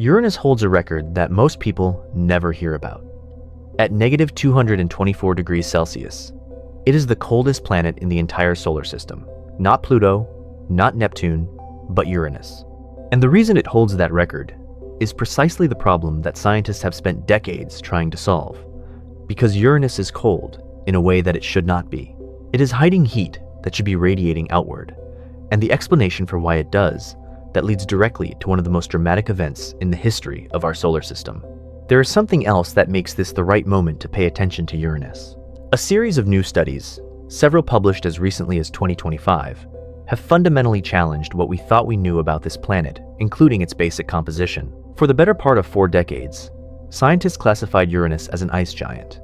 Uranus holds a record that most people never hear about. At negative 224 degrees Celsius, it is the coldest planet in the entire solar system. Not Pluto, not Neptune, but Uranus. And the reason it holds that record is precisely the problem that scientists have spent decades trying to solve. Because Uranus is cold in a way that it should not be. It is hiding heat that should be radiating outward, and the explanation for why it does that leads directly to one of the most dramatic events in the history of our solar system. There is something else that makes this the right moment to pay attention to Uranus. A series of new studies, several published as recently as 2025, have fundamentally challenged what we thought we knew about this planet, including its basic composition. For the better part of 4 decades, scientists classified Uranus as an ice giant.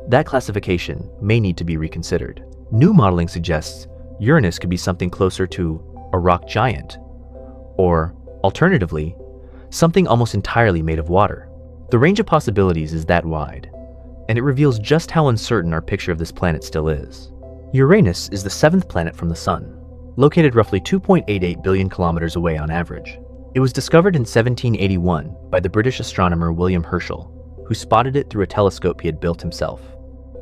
That classification may need to be reconsidered. New modeling suggests Uranus could be something closer to a rock giant, or, alternatively, something almost entirely made of water. The range of possibilities is that wide, and it reveals just how uncertain our picture of this planet still is. Uranus is the 7th planet from the Sun, located roughly 2.88 billion kilometers away on average. It was discovered in 1781 by the British astronomer William Herschel, who spotted it through a telescope he had built himself.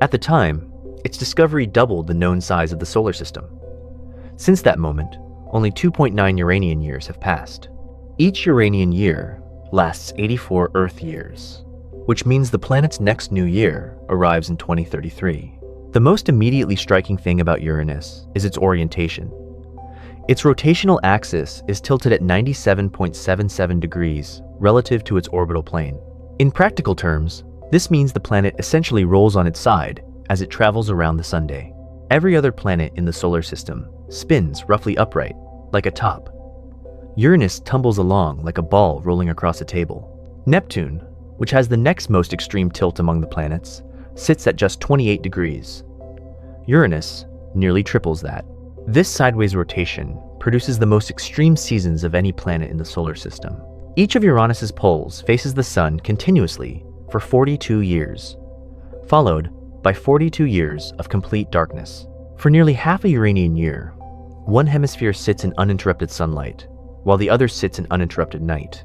At the time, its discovery doubled the known size of the solar system. Since that moment, only 2.9 Uranian years have passed. Each Uranian year lasts 84 Earth years, which means the planet's next new year arrives in 2033. The most immediately striking thing about Uranus is its orientation. Its rotational axis is tilted at 97.77 degrees relative to its orbital plane. In practical terms, this means the planet essentially rolls on its side as it travels around the Sunday. Every other planet in the solar system spins roughly upright, like a top. Uranus tumbles along like a ball rolling across a table. Neptune, which has the next most extreme tilt among the planets, sits at just 28 degrees. Uranus nearly triples that. This sideways rotation produces the most extreme seasons of any planet in the solar system. Each of Uranus's poles faces the sun continuously for 42 years, followed by 42 years of complete darkness. For nearly half a Uranian year, one hemisphere sits in uninterrupted sunlight, while the other sits in uninterrupted night.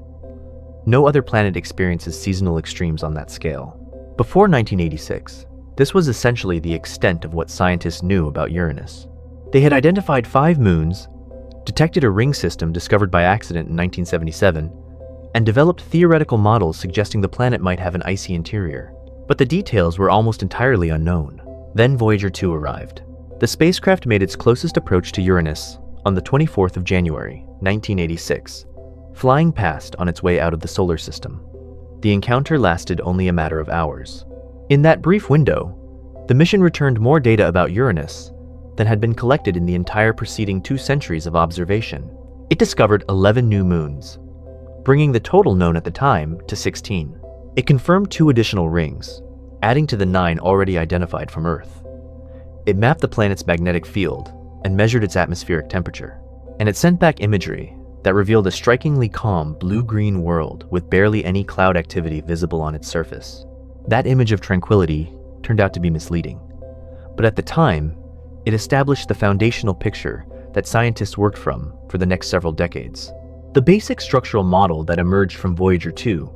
No other planet experiences seasonal extremes on that scale. Before 1986, this was essentially the extent of what scientists knew about Uranus. They had identified 5 moons, detected a ring system discovered by accident in 1977, and developed theoretical models suggesting the planet might have an icy interior. But the details were almost entirely unknown. Then Voyager 2 arrived. The spacecraft made its closest approach to Uranus on the 24th of January, 1986, flying past on its way out of the solar system. The encounter lasted only a matter of hours. In that brief window, the mission returned more data about Uranus than had been collected in the entire preceding 2 centuries of observation. It discovered 11 new moons, bringing the total known at the time to 16. It confirmed 2 additional rings, adding to the 9 already identified from Earth. It mapped the planet's magnetic field and measured its atmospheric temperature, and it sent back imagery that revealed a strikingly calm blue-green world with barely any cloud activity visible on its surface. That image of tranquility turned out to be misleading, but at the time, it established the foundational picture that scientists worked from for the next several decades. The basic structural model that emerged from Voyager 2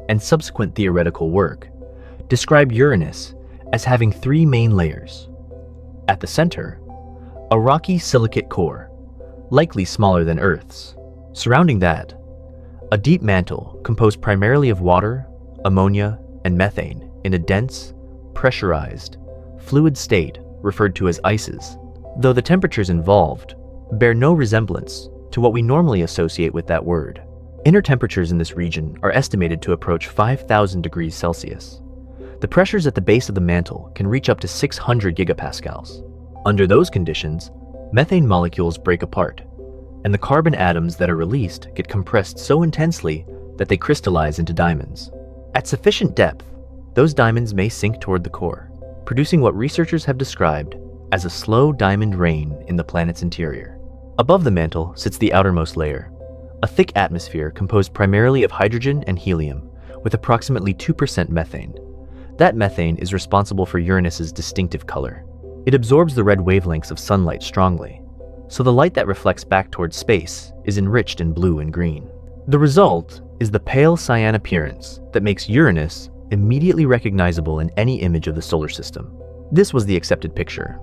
and subsequent theoretical work described Uranus as having 3 main layers. At the center, a rocky silicate core, likely smaller than Earth's. Surrounding that, a deep mantle composed primarily of water, ammonia, and methane in a dense, pressurized, fluid state referred to as ices, though the temperatures involved bear no resemblance to what we normally associate with that word. Inner temperatures in this region are estimated to approach 5,000 degrees Celsius. The pressures at the base of the mantle can reach up to 600 gigapascals. Under those conditions, methane molecules break apart, and the carbon atoms that are released get compressed so intensely that they crystallize into diamonds. At sufficient depth, those diamonds may sink toward the core, producing what researchers have described as a slow diamond rain in the planet's interior. Above the mantle sits the outermost layer, a thick atmosphere composed primarily of hydrogen and helium, with approximately 2% methane. That methane is responsible for Uranus's distinctive color. It absorbs the red wavelengths of sunlight strongly, so the light that reflects back towards space is enriched in blue and green. The result is the pale cyan appearance that makes Uranus immediately recognizable in any image of the solar system. This was the accepted picture.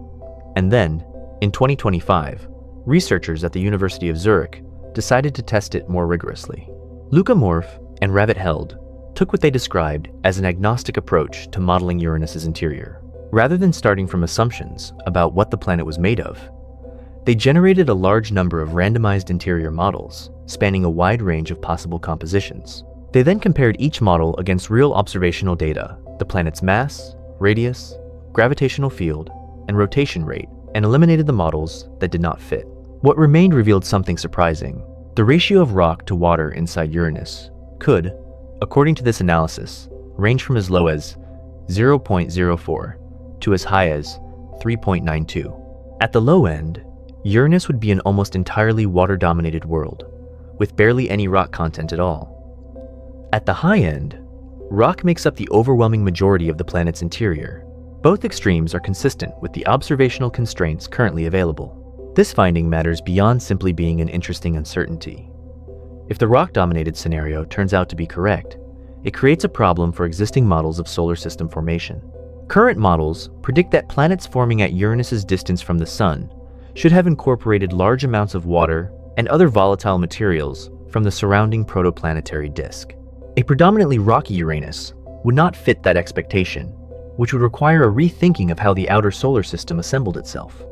And then, in 2025, researchers at the University of Zurich decided to test it more rigorously. Luca Morf and Ravit Held took what they described as an agnostic approach to modeling Uranus's interior. Rather than starting from assumptions about what the planet was made of, they generated a large number of randomized interior models spanning a wide range of possible compositions. They then compared each model against real observational data, the planet's mass, radius, gravitational field, and rotation rate, and eliminated the models that did not fit. What remained revealed something surprising. The ratio of rock to water inside Uranus could, according to this analysis, range from as low as 0.04 to as high as 3.92. At the low end, Uranus would be an almost entirely water-dominated world, with barely any rock content at all. At the high end, rock makes up the overwhelming majority of the planet's interior. Both extremes are consistent with the observational constraints currently available. This finding matters beyond simply being an interesting uncertainty. If the rock-dominated scenario turns out to be correct, it creates a problem for existing models of solar system formation. Current models predict that planets forming at Uranus's distance from the Sun should have incorporated large amounts of water and other volatile materials from the surrounding protoplanetary disk. A predominantly rocky Uranus would not fit that expectation, which would require a rethinking of how the outer solar system assembled itself.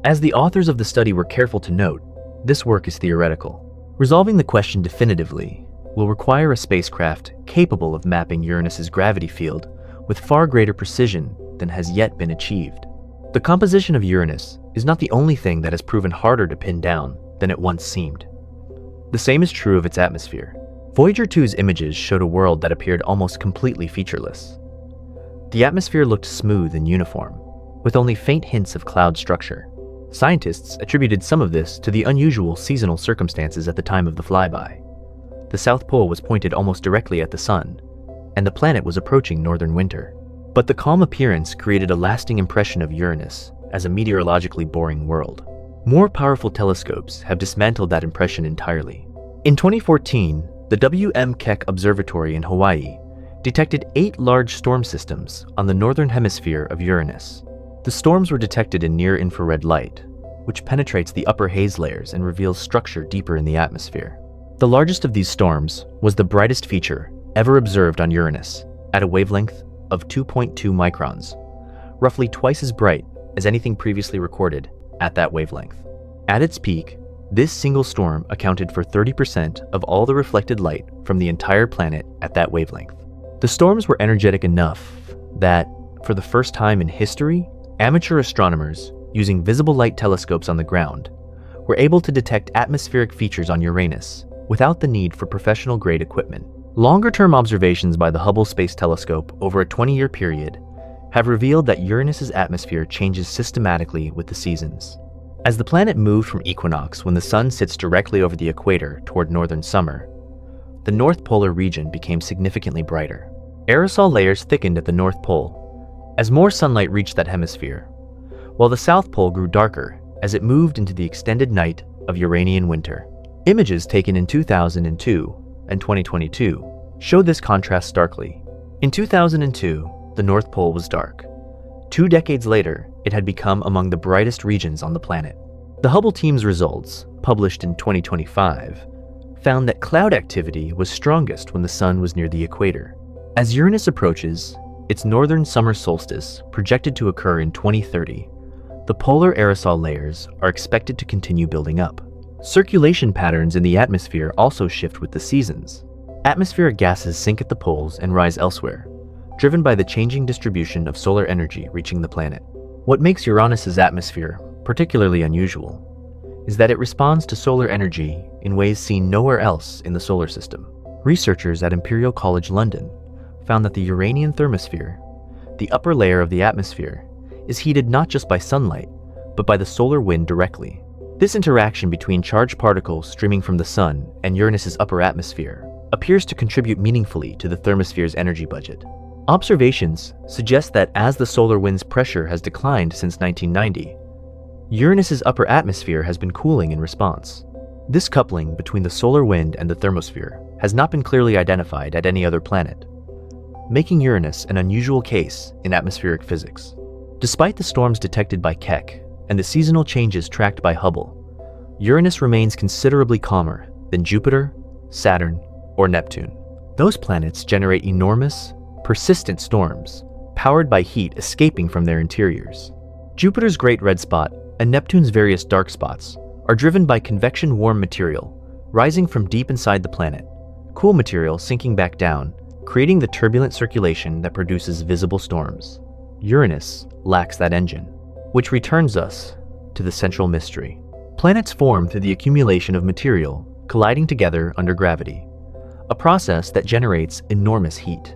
As the authors of the study were careful to note, this work is theoretical. Resolving the question definitively will require a spacecraft capable of mapping Uranus's gravity field with far greater precision than has yet been achieved. The composition of Uranus is not the only thing that has proven harder to pin down than it once seemed. The same is true of its atmosphere. Voyager 2's images showed a world that appeared almost completely featureless. The atmosphere looked smooth and uniform, with only faint hints of cloud structure. Scientists attributed some of this to the unusual seasonal circumstances at the time of the flyby. The South Pole was pointed almost directly at the Sun, and the planet was approaching northern winter. But the calm appearance created a lasting impression of Uranus as a meteorologically boring world. More powerful telescopes have dismantled that impression entirely. In 2014, the W.M. Keck Observatory in Hawaii detected 8 large storm systems on the northern hemisphere of Uranus. The storms were detected in near-infrared light, which penetrates the upper haze layers and reveals structure deeper in the atmosphere. The largest of these storms was the brightest feature ever observed on Uranus, at a wavelength of 2.2 microns, roughly twice as bright as anything previously recorded at that wavelength. At its peak, this single storm accounted for 30% of all the reflected light from the entire planet at that wavelength. The storms were energetic enough that, for the first time in history, amateur astronomers, using visible light telescopes on the ground, were able to detect atmospheric features on Uranus without the need for professional-grade equipment. Longer-term observations by the Hubble Space Telescope over a 20-year period have revealed that Uranus's atmosphere changes systematically with the seasons. As the planet moved from equinox when the Sun sits directly over the equator toward northern summer, the North Polar region became significantly brighter. Aerosol layers thickened at the North Pole as more sunlight reached that hemisphere, while the South Pole grew darker as it moved into the extended night of Uranian winter. Images taken in 2002 and 2022 show this contrast starkly. In 2002, the North Pole was dark. 2 decades later, it had become among the brightest regions on the planet. The Hubble team's results, published in 2025, found that cloud activity was strongest when the Sun was near the equator. As Uranus approaches its northern summer solstice, projected to occur in 2030, the polar aerosol layers are expected to continue building up. Circulation patterns in the atmosphere also shift with the seasons. Atmospheric gases sink at the poles and rise elsewhere, driven by the changing distribution of solar energy reaching the planet. What makes Uranus's atmosphere particularly unusual is that it responds to solar energy in ways seen nowhere else in the solar system. Researchers at Imperial College London found that the Uranian thermosphere, the upper layer of the atmosphere, is heated not just by sunlight, but by the solar wind directly. This interaction between charged particles streaming from the Sun and Uranus's upper atmosphere appears to contribute meaningfully to the thermosphere's energy budget. Observations suggest that as the solar wind's pressure has declined since 1990, Uranus's upper atmosphere has been cooling in response. This coupling between the solar wind and the thermosphere has not been clearly identified at any other planet, making Uranus an unusual case in atmospheric physics. Despite the storms detected by Keck and the seasonal changes tracked by Hubble, Uranus remains considerably calmer than Jupiter, Saturn, or Neptune. Those planets generate enormous, persistent storms, powered by heat escaping from their interiors. Jupiter's Great Red Spot and Neptune's various dark spots are driven by convection-warm material rising from deep inside the planet, cool material sinking back down, creating the turbulent circulation that produces visible storms. Uranus lacks that engine, which returns us to the central mystery. Planets form through the accumulation of material colliding together under gravity, a process that generates enormous heat.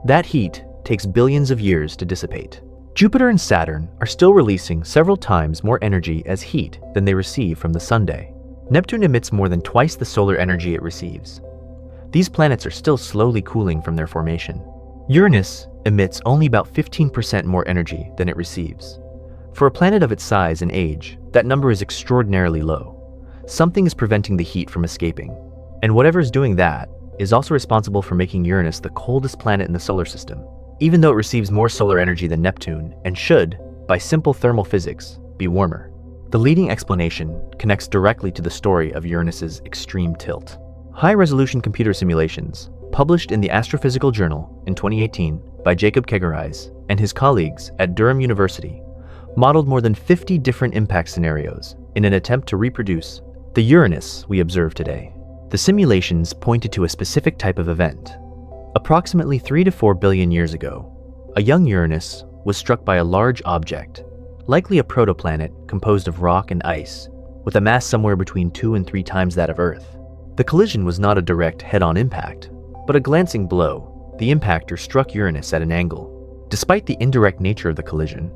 That heat takes billions of years to dissipate. Jupiter and Saturn are still releasing several times more energy as heat than they receive from the Sunday. Neptune emits more than twice the solar energy it receives. These planets are still slowly cooling from their formation. Uranus emits only about 15% more energy than it receives. For a planet of its size and age, that number is extraordinarily low. Something is preventing the heat from escaping, and whatever is doing that is also responsible for making Uranus the coldest planet in the solar system, even though it receives more solar energy than Neptune and should, by simple thermal physics, be warmer. The leading explanation connects directly to the story of Uranus's extreme tilt. High-resolution computer simulations, published in the Astrophysical Journal in 2018 by Jacob Kegerais and his colleagues at Durham University, modeled more than 50 different impact scenarios in an attempt to reproduce the Uranus we observe today. The simulations pointed to a specific type of event. Approximately 3 to 4 billion years ago, a young Uranus was struck by a large object, likely a protoplanet composed of rock and ice, with a mass somewhere between 2 and 3 times that of Earth. The collision was not a direct head-on impact, but a glancing blow. The impactor struck Uranus at an angle. Despite the indirect nature of the collision,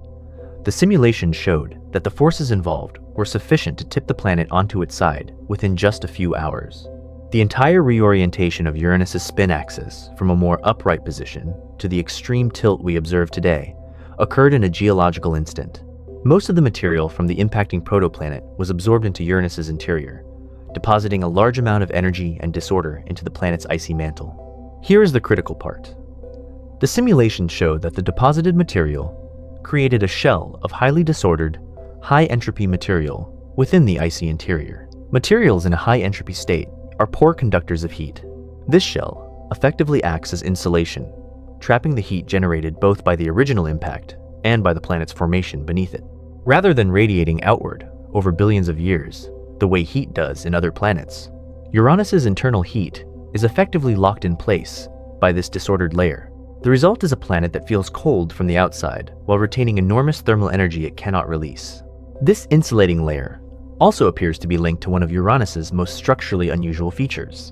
the simulation showed that the forces involved were sufficient to tip the planet onto its side within just a few hours. The entire reorientation of Uranus's spin axis from a more upright position to the extreme tilt we observe today occurred in a geological instant. Most of the material from the impacting protoplanet was absorbed into Uranus's interior, depositing a large amount of energy and disorder into the planet's icy mantle. Here is the critical part. The simulation showed that the deposited material created a shell of highly disordered, high-entropy material within the icy interior. Materials in a high-entropy state are poor conductors of heat. This shell effectively acts as insulation, trapping the heat generated both by the original impact and by the planet's formation beneath it. Rather than radiating outward over billions of years, the way heat does in other planets, Uranus's internal heat is effectively locked in place by this disordered layer. The result is a planet that feels cold from the outside while retaining enormous thermal energy it cannot release. This insulating layer also appears to be linked to one of Uranus's most structurally unusual features,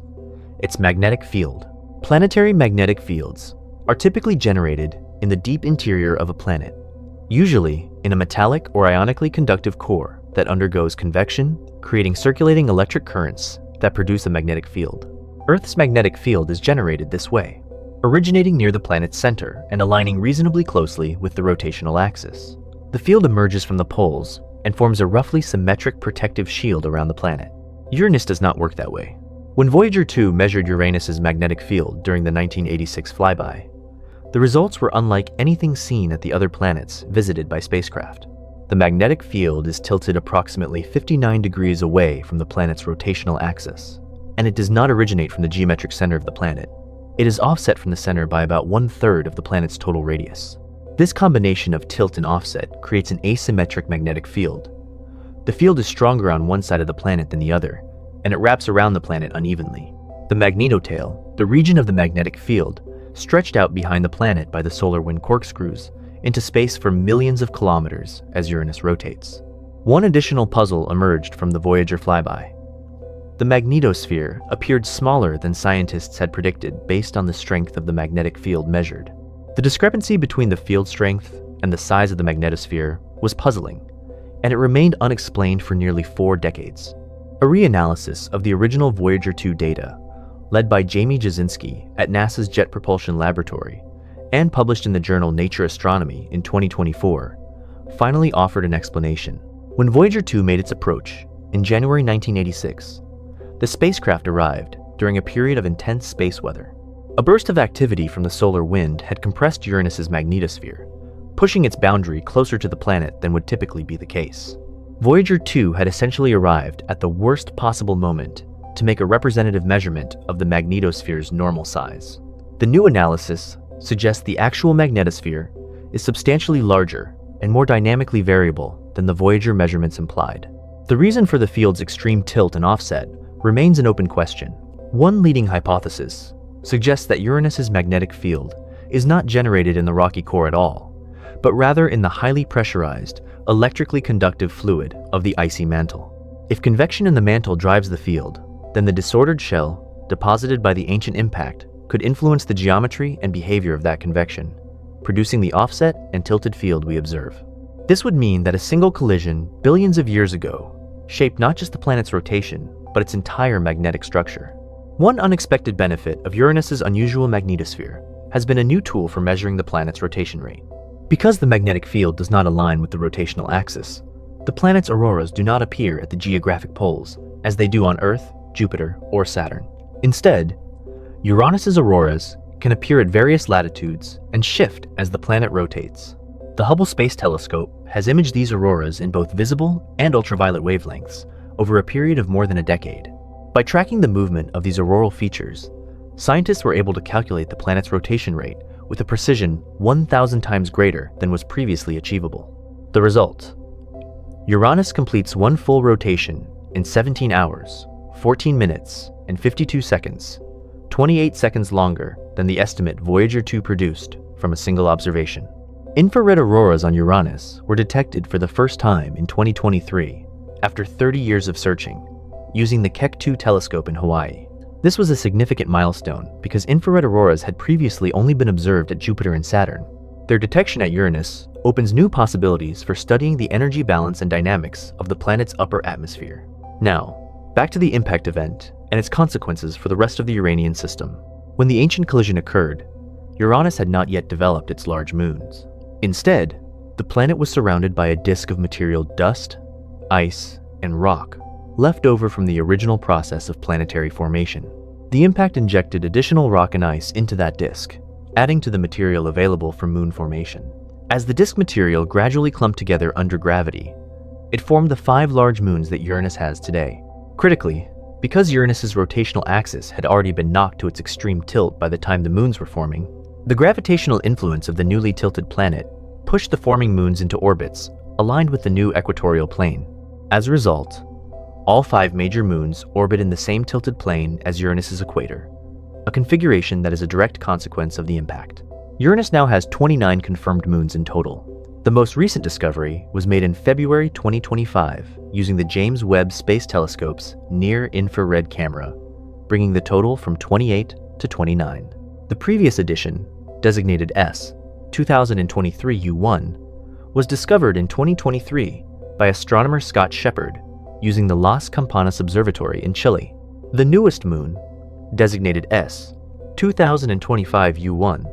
its magnetic field. Planetary magnetic fields are typically generated in the deep interior of a planet, usually in a metallic or ionically conductive core that undergoes convection, creating circulating electric currents that produce a magnetic field. Earth's magnetic field is generated this way, originating near the planet's center and aligning reasonably closely with the rotational axis. The field emerges from the poles and forms a roughly symmetric protective shield around the planet. Uranus does not work that way. When Voyager 2 measured Uranus's magnetic field during the 1986 flyby, the results were unlike anything seen at the other planets visited by spacecraft. The magnetic field is tilted approximately 59 degrees away from the planet's rotational axis, and it does not originate from the geometric center of the planet. It is offset from the center by about 1/3 of the planet's total radius. This combination of tilt and offset creates an asymmetric magnetic field. The field is stronger on one side of the planet than the other, and it wraps around the planet unevenly. The magnetotail, the region of the magnetic field, stretched out behind the planet by the solar wind corkscrews into space for millions of kilometers as Uranus rotates. One additional puzzle emerged from the Voyager flyby. The magnetosphere appeared smaller than scientists had predicted based on the strength of the magnetic field measured. The discrepancy between the field strength and the size of the magnetosphere was puzzling, and it remained unexplained for nearly 4 decades. A reanalysis of the original Voyager 2 data, led by Jamie Jasinski at NASA's Jet Propulsion Laboratory, and published in the journal Nature Astronomy in 2024, finally offered an explanation. When Voyager 2 made its approach in January 1986, the spacecraft arrived during a period of intense space weather. A burst of activity from the solar wind had compressed Uranus's magnetosphere, pushing its boundary closer to the planet than would typically be the case. Voyager 2 had essentially arrived at the worst possible moment to make a representative measurement of the magnetosphere's normal size. The new analysis suggests the actual magnetosphere is substantially larger and more dynamically variable than the Voyager measurements implied. The reason for the field's extreme tilt and offset remains an open question. One leading hypothesis suggests that Uranus's magnetic field is not generated in the rocky core at all, but rather in the highly pressurized, electrically conductive fluid of the icy mantle. If convection in the mantle drives the field, then the disordered shell, deposited by the ancient impact, could influence the geometry and behavior of that convection, producing the offset and tilted field we observe. This would mean that a single collision billions of years ago shaped not just the planet's rotation, but its entire magnetic structure. One unexpected benefit of Uranus's unusual magnetosphere has been a new tool for measuring the planet's rotation rate. Because the magnetic field does not align with the rotational axis, the planet's auroras do not appear at the geographic poles as they do on Earth, Jupiter, or Saturn. Instead, Uranus's auroras can appear at various latitudes and shift as the planet rotates. The Hubble Space Telescope has imaged these auroras in both visible and ultraviolet wavelengths over a period of more than a decade. By tracking the movement of these auroral features, scientists were able to calculate the planet's rotation rate with a precision 1,000 times greater than was previously achievable. The result: Uranus completes one full rotation in 17 hours, 14 minutes, and 52 seconds, 28 seconds longer than the estimate Voyager 2 produced from a single observation. Infrared auroras on Uranus were detected for the first time in 2023, after 30 years of searching, using the Keck 2 telescope in Hawaii. This was a significant milestone because infrared auroras had previously only been observed at Jupiter and Saturn. Their detection at Uranus opens new possibilities for studying the energy balance and dynamics of the planet's upper atmosphere. Now, back to the impact event and its consequences for the rest of the Uranian system. When the ancient collision occurred, Uranus had not yet developed its large moons. Instead, the planet was surrounded by a disk of material dust, ice, and rock, left over from the original process of planetary formation. The impact injected additional rock and ice into that disk, adding to the material available from moon formation. As the disk material gradually clumped together under gravity, it formed the 5 large moons that Uranus has today. Critically, because Uranus's rotational axis had already been knocked to its extreme tilt by the time the moons were forming, the gravitational influence of the newly tilted planet pushed the forming moons into orbits aligned with the new equatorial plane. As a result, all 5 major moons orbit in the same tilted plane as Uranus's equator, a configuration that is a direct consequence of the impact. Uranus now has 29 confirmed moons in total. The most recent discovery was made in February 2025 using the James Webb Space Telescope's near-infrared camera, bringing the total from 28 to 29. The previous edition, designated S 2023 U1, was discovered in 2023 by astronomer Scott Shepard using the Las Campanas Observatory in Chile. The newest moon, designated S 2025 U1,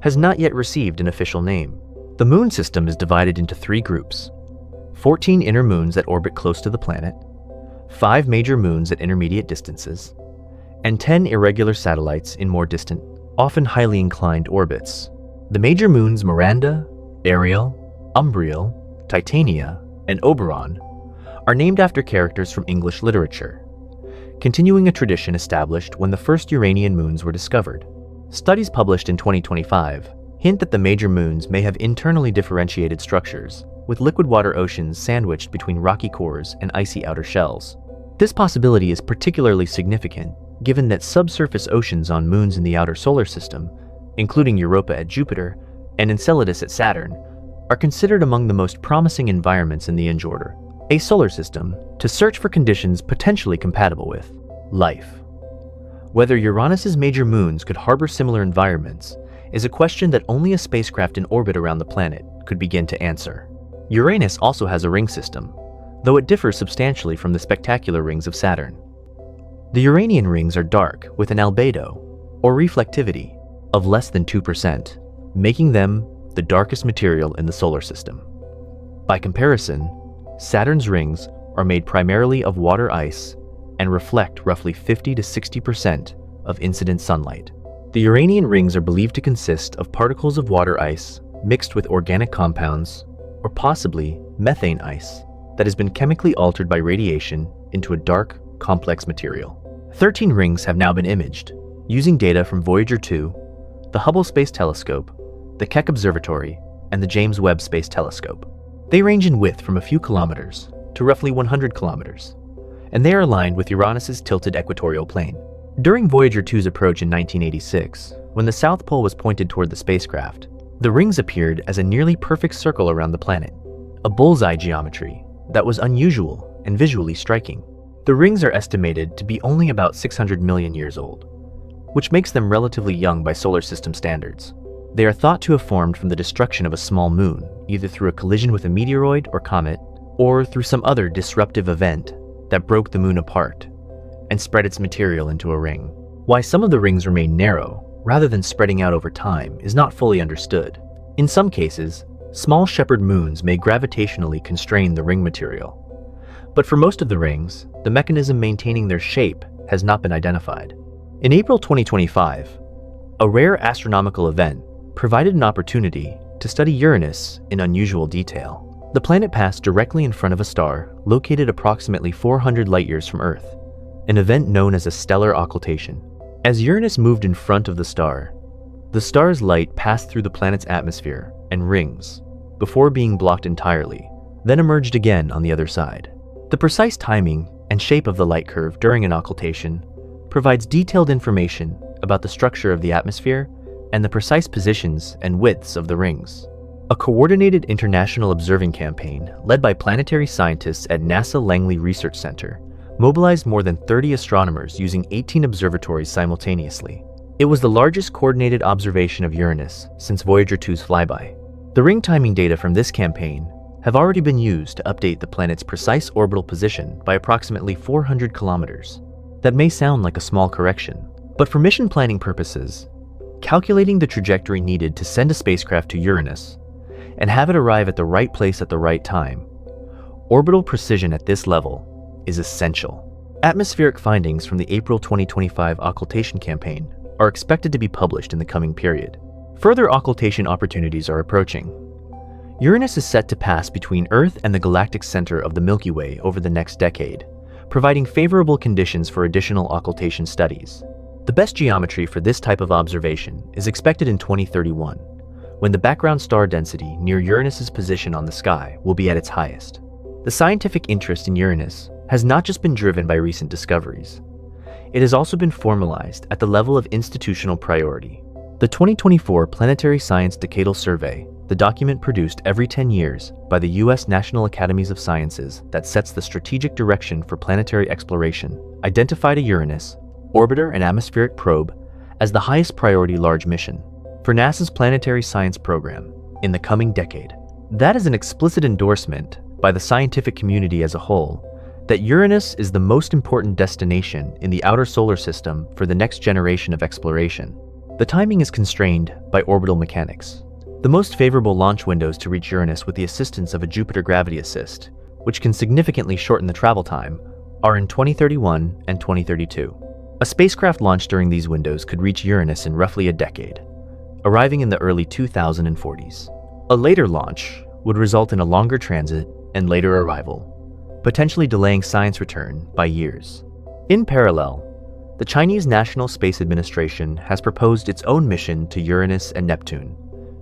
has not yet received an official name. The moon system is divided into 3 groups: 14 inner moons that orbit close to the planet, 5 major moons at intermediate distances, and 10 irregular satellites in more distant, often highly inclined orbits. The major moons Miranda, Ariel, Umbriel, Titania, and Oberon are named after characters from English literature, continuing a tradition established when the first Uranian moons were discovered. Studies published in 2025 hint that the major moons may have internally differentiated structures, with liquid water oceans sandwiched between rocky cores and icy outer shells. This possibility is particularly significant given that subsurface oceans on moons in the outer solar system, including Europa at Jupiter and Enceladus at Saturn, are considered among the most promising environments in the Orbital, a solar system to search for conditions potentially compatible with life. Whether Uranus's major moons could harbor similar environments is a question that only a spacecraft in orbit around the planet could begin to answer. Uranus also has a ring system, though it differs substantially from the spectacular rings of Saturn. The Uranian rings are dark with an albedo, or reflectivity, of less than 2%, making them the darkest material in the solar system. By comparison, Saturn's rings are made primarily of water ice and reflect roughly 50 to 60% of incident sunlight. The Uranian rings are believed to consist of particles of water ice mixed with organic compounds, or possibly methane ice, that has been chemically altered by radiation into a dark, complex material. 13 rings have now been imaged, using data from Voyager 2, the Hubble Space Telescope, the Keck Observatory, and the James Webb Space Telescope. They range in width from a few kilometers to roughly 100 kilometers, and they are aligned with Uranus's tilted equatorial plane. During Voyager 2's approach in 1986, when the South Pole was pointed toward the spacecraft, the rings appeared as a nearly perfect circle around the planet, a bullseye geometry that was unusual and visually striking. The rings are estimated to be only about 600 million years old, which makes them relatively young by solar system standards. They are thought to have formed from the destruction of a small moon, either through a collision with a meteoroid or comet, or through some other disruptive event that broke the moon apart and spread its material into a ring. Why some of the rings remain narrow, rather than spreading out over time, is not fully understood. In some cases, small shepherd moons may gravitationally constrain the ring material. But for most of the rings, the mechanism maintaining their shape has not been identified. In April 2025, a rare astronomical event provided an opportunity to study Uranus in unusual detail. The planet passed directly in front of a star located approximately 400 light-years from Earth, an event known as a stellar occultation. As Uranus moved in front of the star's light passed through the planet's atmosphere and rings before being blocked entirely, then emerged again on the other side. The precise timing and shape of the light curve during an occultation provides detailed information about the structure of the atmosphere and the precise positions and widths of the rings. A coordinated international observing campaign led by planetary scientists at NASA Langley Research Center mobilized more than 30 astronomers using 18 observatories simultaneously. It was the largest coordinated observation of Uranus since Voyager 2's flyby. The ring timing data from this campaign have already been used to update the planet's precise orbital position by approximately 400 kilometers. That may sound like a small correction, but for mission planning purposes, calculating the trajectory needed to send a spacecraft to Uranus and have it arrive at the right place at the right time, orbital precision at this level is essential. Atmospheric findings from the April 2025 occultation campaign are expected to be published in the coming period. Further occultation opportunities are approaching. Uranus is set to pass between Earth and the galactic center of the Milky Way over the next decade, providing favorable conditions for additional occultation studies. The best geometry for this type of observation is expected in 2031, when the background star density near Uranus's position on the sky will be at its highest. The scientific interest in Uranus has not just been driven by recent discoveries. It has also been formalized at the level of institutional priority. The 2024 Planetary Science Decadal Survey, the document produced every 10 years by the U.S. National Academies of Sciences that sets the strategic direction for planetary exploration, identified a Uranus, orbiter and atmospheric probe as the highest priority large mission for NASA's planetary science program in the coming decade. That is an explicit endorsement by the scientific community as a whole that Uranus is the most important destination in the outer solar system for the next generation of exploration. The timing is constrained by orbital mechanics. The most favorable launch windows to reach Uranus with the assistance of a Jupiter gravity assist, which can significantly shorten the travel time, are in 2031 and 2032. A spacecraft launched during these windows could reach Uranus in roughly a decade, arriving in the early 2040s. A later launch would result in a longer transit and later arrival, potentially delaying science return by years. In parallel, the Chinese National Space Administration has proposed its own mission to Uranus and Neptune,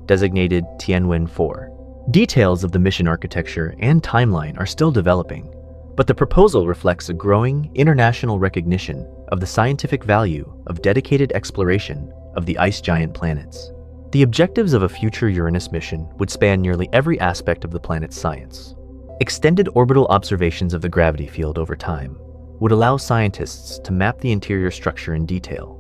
designated Tianwen-4. Details of the mission architecture and timeline are still developing, but the proposal reflects a growing international recognition of the scientific value of dedicated exploration of the ice giant planets. The objectives of a future Uranus mission would span nearly every aspect of the planet's science. Extended orbital observations of the gravity field over time would allow scientists to map the interior structure in detail,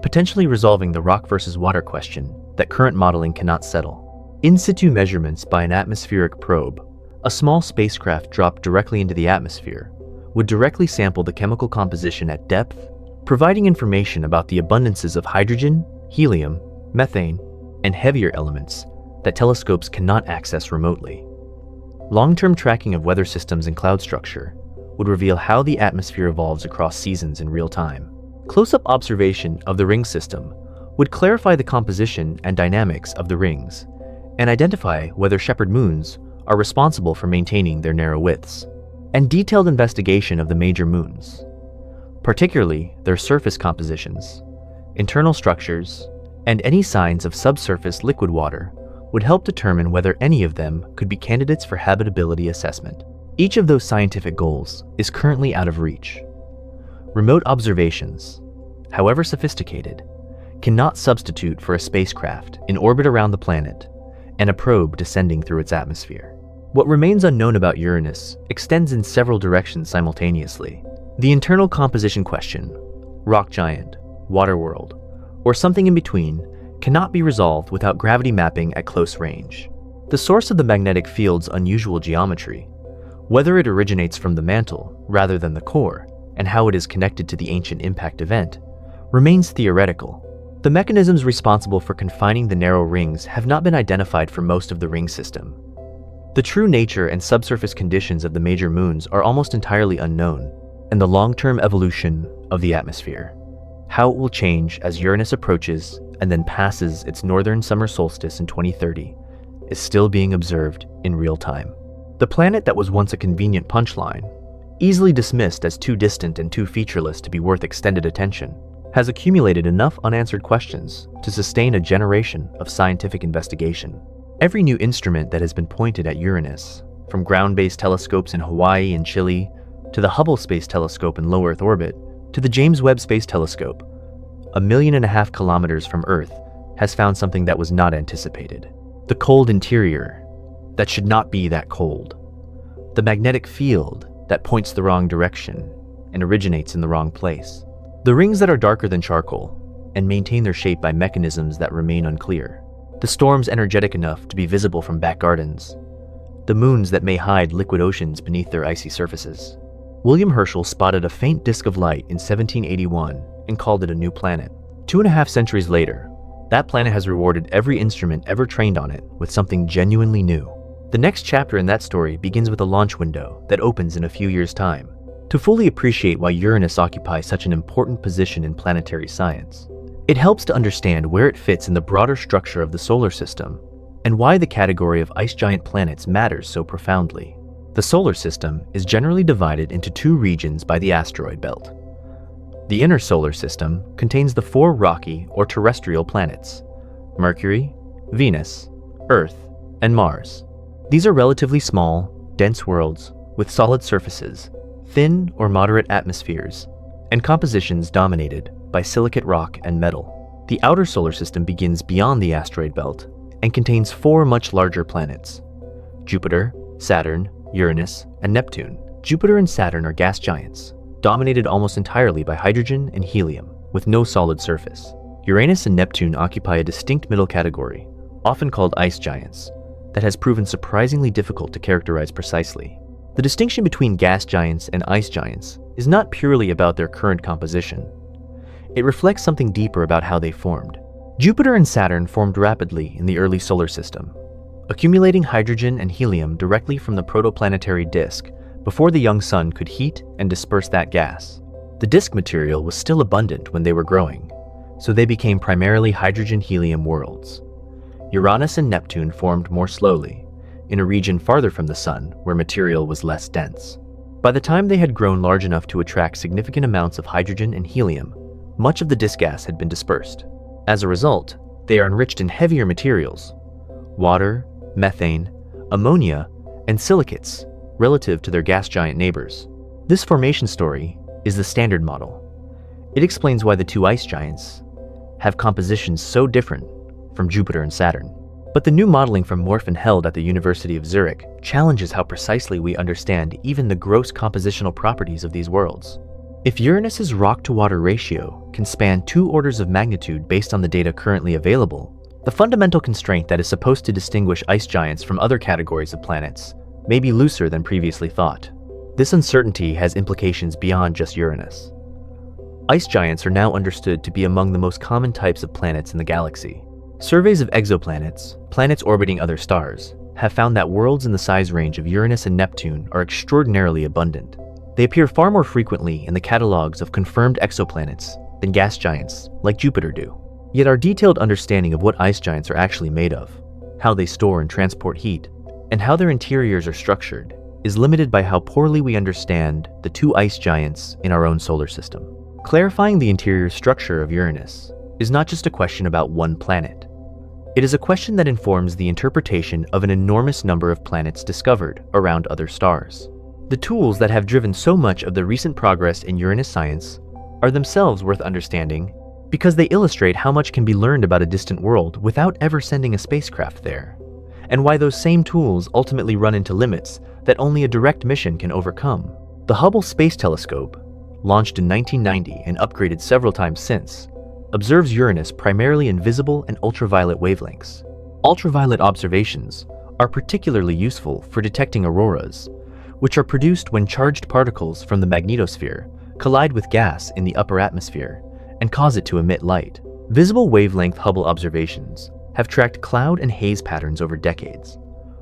potentially resolving the rock versus water question that current modeling cannot settle. In situ measurements by an atmospheric probe, a small spacecraft dropped directly into the atmosphere, would directly sample the chemical composition at depth, providing information about the abundances of hydrogen, helium, methane, and heavier elements that telescopes cannot access remotely. Long-term tracking of weather systems and cloud structure would reveal how the atmosphere evolves across seasons in real time. Close-up observation of the ring system would clarify the composition and dynamics of the rings and identify whether shepherd moons are responsible for maintaining their narrow widths. And detailed investigation of the major moons, particularly their surface compositions, internal structures, and any signs of subsurface liquid water, would help determine whether any of them could be candidates for habitability assessment. Each of those scientific goals is currently out of reach. Remote observations, however sophisticated, cannot substitute for a spacecraft in orbit around the planet and a probe descending through its atmosphere. What remains unknown about Uranus extends in several directions simultaneously. The internal composition question, rock giant, water world, or something in between, cannot be resolved without gravity mapping at close range. The source of the magnetic field's unusual geometry, whether it originates from the mantle rather than the core, and how it is connected to the ancient impact event, remains theoretical. The mechanisms responsible for confining the narrow rings have not been identified for most of the ring system. The true nature and subsurface conditions of the major moons are almost entirely unknown, and the long-term evolution of the atmosphere, how it will change as Uranus approaches and then passes its northern summer solstice in 2030, is still being observed in real time. The planet that was once a convenient punchline, easily dismissed as too distant and too featureless to be worth extended attention, has accumulated enough unanswered questions to sustain a generation of scientific investigation. Every new instrument that has been pointed at Uranus, from ground-based telescopes in Hawaii and Chile, to the Hubble Space Telescope in low Earth orbit, to the James Webb Space Telescope, 1.5 million kilometers from Earth, has found something that was not anticipated. The cold interior that should not be that cold. The magnetic field that points the wrong direction and originates in the wrong place. The rings that are darker than charcoal and maintain their shape by mechanisms that remain unclear. The storms energetic enough to be visible from back gardens. The moons that may hide liquid oceans beneath their icy surfaces. William Herschel spotted a faint disk of light in 1781 and called it a new planet. 2.5 centuries later, that planet has rewarded every instrument ever trained on it with something genuinely new. The next chapter in that story begins with a launch window that opens in a few years' time. To fully appreciate why Uranus occupies such an important position in planetary science, it helps to understand where it fits in the broader structure of the solar system and why the category of ice giant planets matters so profoundly. The solar system is generally divided into two regions by the asteroid belt. The inner solar system contains the 4 rocky or terrestrial planets: Mercury, Venus, Earth, and Mars. These are relatively small, dense worlds with solid surfaces, thin or moderate atmospheres, and compositions dominated by silicate rock and metal. The outer solar system begins beyond the asteroid belt and contains 4 much larger planets: Jupiter, Saturn, Uranus, and Neptune. Jupiter and Saturn are gas giants, dominated almost entirely by hydrogen and helium, with no solid surface. Uranus and Neptune occupy a distinct middle category, often called ice giants, that has proven surprisingly difficult to characterize precisely. The distinction between gas giants and ice giants is not purely about their current composition. It reflects something deeper about how they formed. Jupiter and Saturn formed rapidly in the early solar system, accumulating hydrogen and helium directly from the protoplanetary disk before the young sun could heat and disperse that gas. The disk material was still abundant when they were growing, so they became primarily hydrogen-helium worlds. Uranus and Neptune formed more slowly, in a region farther from the sun where material was less dense. By the time they had grown large enough to attract significant amounts of hydrogen and helium, much of the disk gas had been dispersed. As a result, they are enriched in heavier materials: water, methane, ammonia, and silicates relative to their gas giant neighbors. This formation story is the standard model. It explains why the two ice giants have compositions so different from Jupiter and Saturn. But the new modeling from Morphin held at the University of Zurich challenges how precisely we understand even the gross compositional properties of these worlds. If Uranus's rock-to-water ratio can span 2 orders of magnitude based on the data currently available, the fundamental constraint that is supposed to distinguish ice giants from other categories of planets may be looser than previously thought. This uncertainty has implications beyond just Uranus. Ice giants are now understood to be among the most common types of planets in the galaxy. Surveys of exoplanets, planets orbiting other stars, have found that worlds in the size range of Uranus and Neptune are extraordinarily abundant. They appear far more frequently in the catalogs of confirmed exoplanets than gas giants like Jupiter do. Yet our detailed understanding of what ice giants are actually made of, how they store and transport heat, and how their interiors are structured is limited by how poorly we understand the two ice giants in our own solar system. Clarifying the interior structure of Uranus is not just a question about one planet. It is a question that informs the interpretation of an enormous number of planets discovered around other stars. The tools that have driven so much of the recent progress in Uranus science are themselves worth understanding because they illustrate how much can be learned about a distant world without ever sending a spacecraft there, and why those same tools ultimately run into limits that only a direct mission can overcome. The Hubble Space Telescope, launched in 1990 and upgraded several times since, observes Uranus primarily in visible and ultraviolet wavelengths. Ultraviolet observations are particularly useful for detecting auroras, which are produced when charged particles from the magnetosphere collide with gas in the upper atmosphere and cause it to emit light. Visible wavelength Hubble observations have tracked cloud and haze patterns over decades,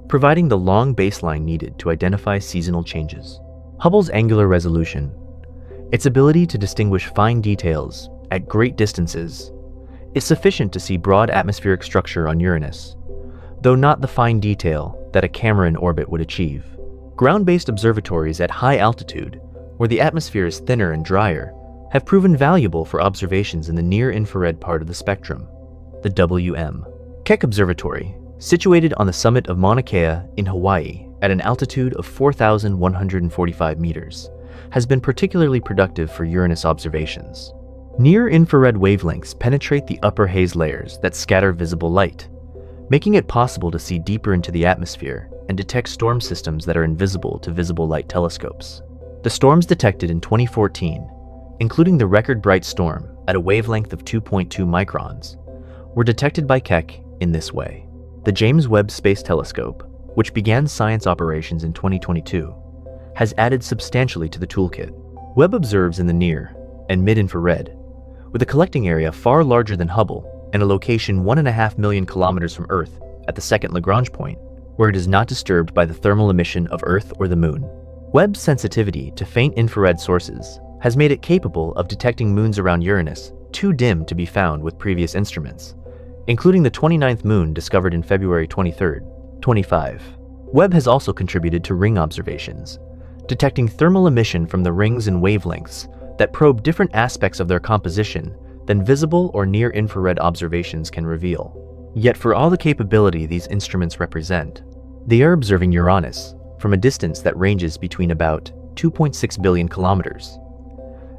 providing the long baseline needed to identify seasonal changes. Hubble's angular resolution, its ability to distinguish fine details at great distances, is sufficient to see broad atmospheric structure on Uranus, though not the fine detail that a camera in orbit would achieve. Ground-based observatories at high altitude, where the atmosphere is thinner and drier, have proven valuable for observations in the near-infrared part of the spectrum, the WM. Keck Observatory, situated on the summit of Mauna Kea in Hawaii at an altitude of 4,145 meters, has been particularly productive for Uranus observations. Near-infrared wavelengths penetrate the upper haze layers that scatter visible light, making it possible to see deeper into the atmosphere and detect storm systems that are invisible to visible light telescopes. The storms detected in 2014, including the record bright storm at a wavelength of 2.2 microns, were detected by Keck in this way. The James Webb Space Telescope, which began science operations in 2022, has added substantially to the toolkit. Webb observes in the near and mid-infrared, with a collecting area far larger than Hubble and a location 1.5 million kilometers from Earth at the second Lagrange point, where it is not disturbed by the thermal emission of Earth or the Moon. Webb's sensitivity to faint infrared sources has made it capable of detecting moons around Uranus too dim to be found with previous instruments, including the 29th moon discovered in February 23, 25. Webb has also contributed to ring observations, detecting thermal emission from the rings in wavelengths that probe different aspects of their composition than visible or near-infrared observations can reveal. Yet for all the capability these instruments represent, they are observing Uranus from a distance that ranges between about 2.6 billion kilometers,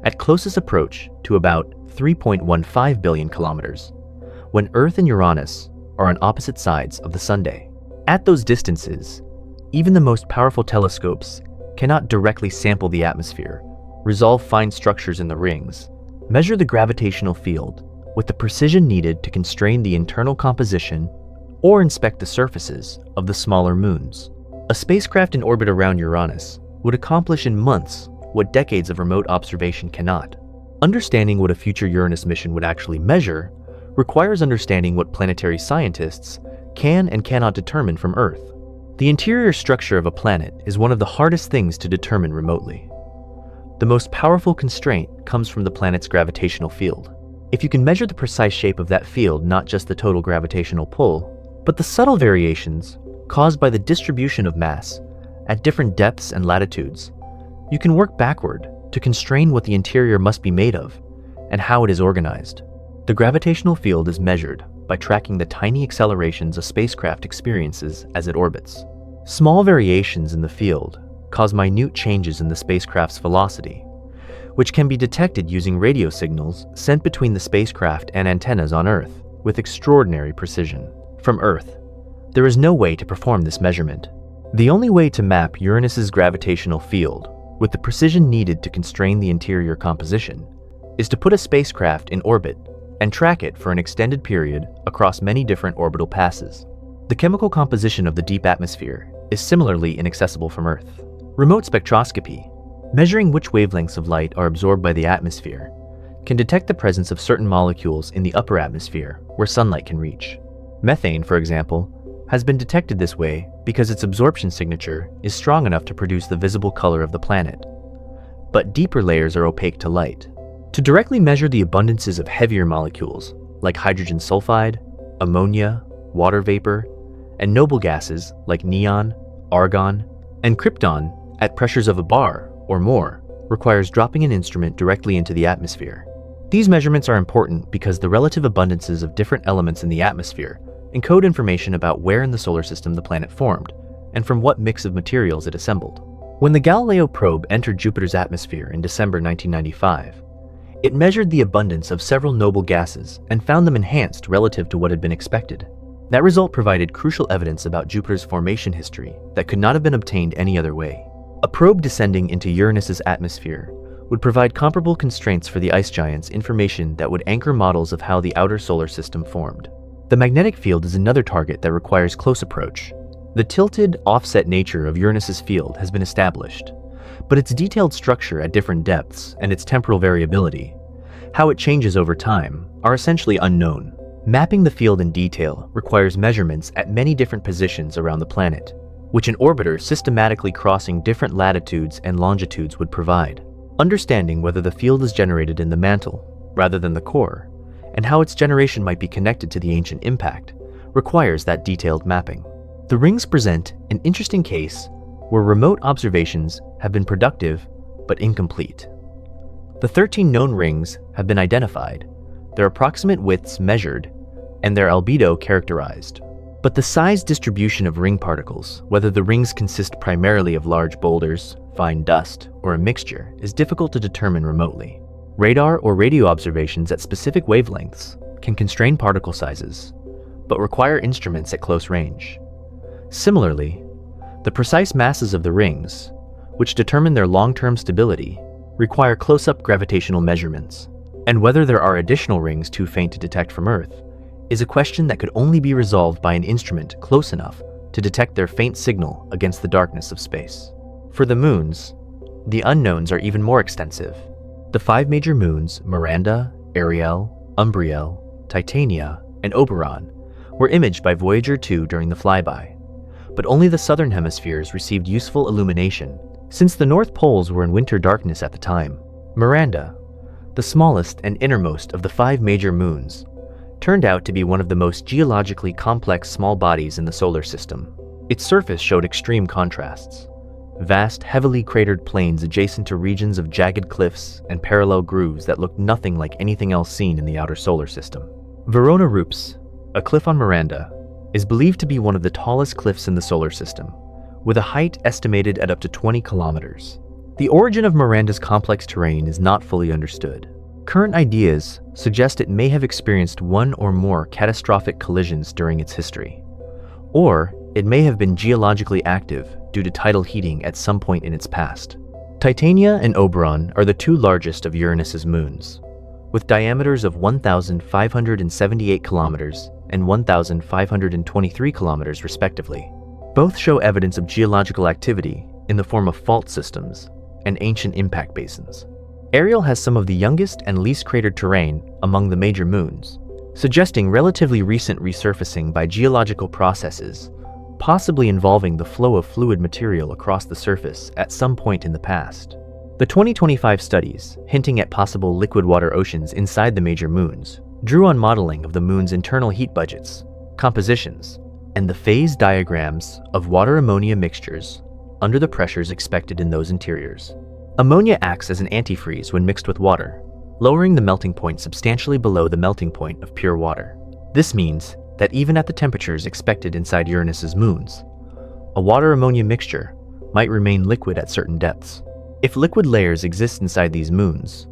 at closest approach to about 3.15 billion kilometers, when Earth and Uranus are on opposite sides of the sundial. At those distances, even the most powerful telescopes cannot directly sample the atmosphere, resolve fine structures in the rings, measure the gravitational field with the precision needed to constrain the internal composition, or inspect the surfaces of the smaller moons. A spacecraft in orbit around Uranus would accomplish in months what decades of remote observation cannot. Understanding what a future Uranus mission would actually measure requires understanding what planetary scientists can and cannot determine from Earth. The interior structure of a planet is one of the hardest things to determine remotely. The most powerful constraint comes from the planet's gravitational field. If you can measure the precise shape of that field, not just the total gravitational pull, but the subtle variations caused by the distribution of mass at different depths and latitudes, you can work backward to constrain what the interior must be made of and how it is organized. The gravitational field is measured by tracking the tiny accelerations a spacecraft experiences as it orbits. Small variations in the field cause minute changes in the spacecraft's velocity, which can be detected using radio signals sent between the spacecraft and antennas on Earth with extraordinary precision. From Earth, there is no way to perform this measurement. The only way to map Uranus's gravitational field with the precision needed to constrain the interior composition is to put a spacecraft in orbit and track it for an extended period across many different orbital passes. The chemical composition of the deep atmosphere is similarly inaccessible from Earth. Remote spectroscopy, measuring which wavelengths of light are absorbed by the atmosphere, can detect the presence of certain molecules in the upper atmosphere where sunlight can reach. Methane, for example, has been detected this way because its absorption signature is strong enough to produce the visible color of the planet. but deeper layers are opaque to light. To directly measure the abundances of heavier molecules, like hydrogen sulfide, ammonia, water vapor, and noble gases like neon, argon, and krypton at pressures of a bar or more, requires dropping an instrument directly into the atmosphere. These measurements are important because the relative abundances of different elements in the atmosphere encode information about where in the solar system the planet formed, and from what mix of materials it assembled. When the Galileo probe entered Jupiter's atmosphere in December 1995, it measured the abundance of several noble gases and found them enhanced relative to what had been expected. That result provided crucial evidence about Jupiter's formation history that could not have been obtained any other way. A probe descending into Uranus's atmosphere would provide comparable constraints for the ice giants, information that would anchor models of how the outer solar system formed. The magnetic field is another target that requires close approach. The tilted, offset nature of Uranus's field has been established, but its detailed structure at different depths and its temporal variability, how it changes over time, are essentially unknown. Mapping the field in detail requires measurements at many different positions around the planet, which an orbiter systematically crossing different latitudes and longitudes would provide. Understanding whether the field is generated in the mantle rather than the core, and how its generation might be connected to the ancient impact, requires that detailed mapping. The rings present an interesting case where remote observations have been productive but incomplete. The 13 known rings have been identified, their approximate widths measured, and their albedo characterized. But the size distribution of ring particles, whether the rings consist primarily of large boulders, fine dust, or a mixture, is difficult to determine remotely. Radar or radio observations at specific wavelengths can constrain particle sizes, but require instruments at close range. Similarly, the precise masses of the rings, which determine their long-term stability, require close-up gravitational measurements, and whether there are additional rings too faint to detect from Earth is a question that could only be resolved by an instrument close enough to detect their faint signal against the darkness of space. For the moons, the unknowns are even more extensive. The 5 major moons, Miranda, Ariel, Umbriel, Titania, and Oberon, were imaged by Voyager 2 during the flyby, but only the southern hemispheres received useful illumination, since the North Poles were in winter darkness at the time. Miranda, the smallest and innermost of the 5 major moons, turned out to be one of the most geologically complex small bodies in the solar system. Its surface showed extreme contrasts. Vast, heavily cratered plains adjacent to regions of jagged cliffs and parallel grooves that looked nothing like anything else seen in the outer solar system. Verona Rups, a cliff on Miranda, is believed to be one of the tallest cliffs in the solar system, with a height estimated at up to 20 kilometers. The origin of Miranda's complex terrain is not fully understood. Current ideas suggest it may have experienced one or more catastrophic collisions during its history, or it may have been geologically active due to tidal heating at some point in its past. Titania and Oberon are the 2 largest of Uranus's moons, with diameters of 1,578 kilometers and 1,523 kilometers respectively. Both show evidence of geological activity in the form of fault systems and ancient impact basins. Ariel has some of the youngest and least cratered terrain among the major moons, suggesting relatively recent resurfacing by geological processes, possibly involving the flow of fluid material across the surface at some point in the past. The 2025 studies, hinting at possible liquid water oceans inside the major moons, drew on modeling of the moon's internal heat budgets, compositions, and the phase diagrams of water-ammonia mixtures under the pressures expected in those interiors. Ammonia acts as an antifreeze when mixed with water, lowering the melting point substantially below the melting point of pure water. This means that even at the temperatures expected inside Uranus's moons, a water-ammonia mixture might remain liquid at certain depths. If liquid layers exist inside these moons,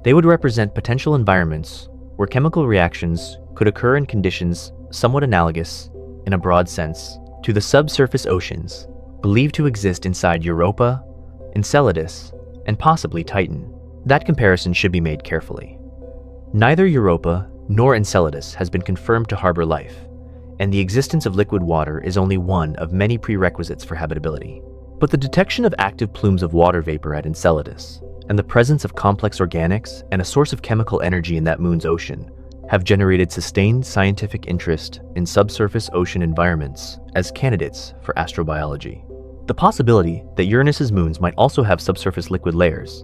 they would represent potential environments where chemical reactions could occur in conditions somewhat analogous, in a broad sense, to the subsurface oceans believed to exist inside Europa, Enceladus, and possibly Titan. That comparison should be made carefully. Neither Europa nor Enceladus has been confirmed to harbor life, and the existence of liquid water is only one of many prerequisites for habitability. But the detection of active plumes of water vapor at Enceladus, and the presence of complex organics and a source of chemical energy in that moon's ocean have generated sustained scientific interest in subsurface ocean environments as candidates for astrobiology. The possibility that Uranus's moons might also have subsurface liquid layers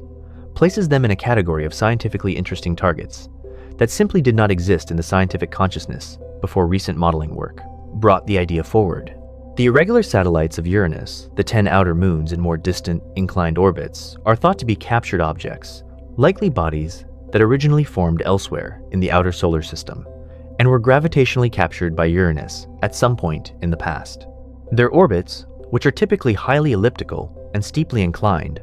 places them in a category of scientifically interesting targets that simply did not exist in the scientific consciousness before recent modeling work brought the idea forward. The irregular satellites of Uranus, the 10 outer moons in more distant, inclined orbits, are thought to be captured objects, likely bodies that originally formed elsewhere in the outer solar system and were gravitationally captured by Uranus at some point in the past. Their orbits, which are typically highly elliptical and steeply inclined,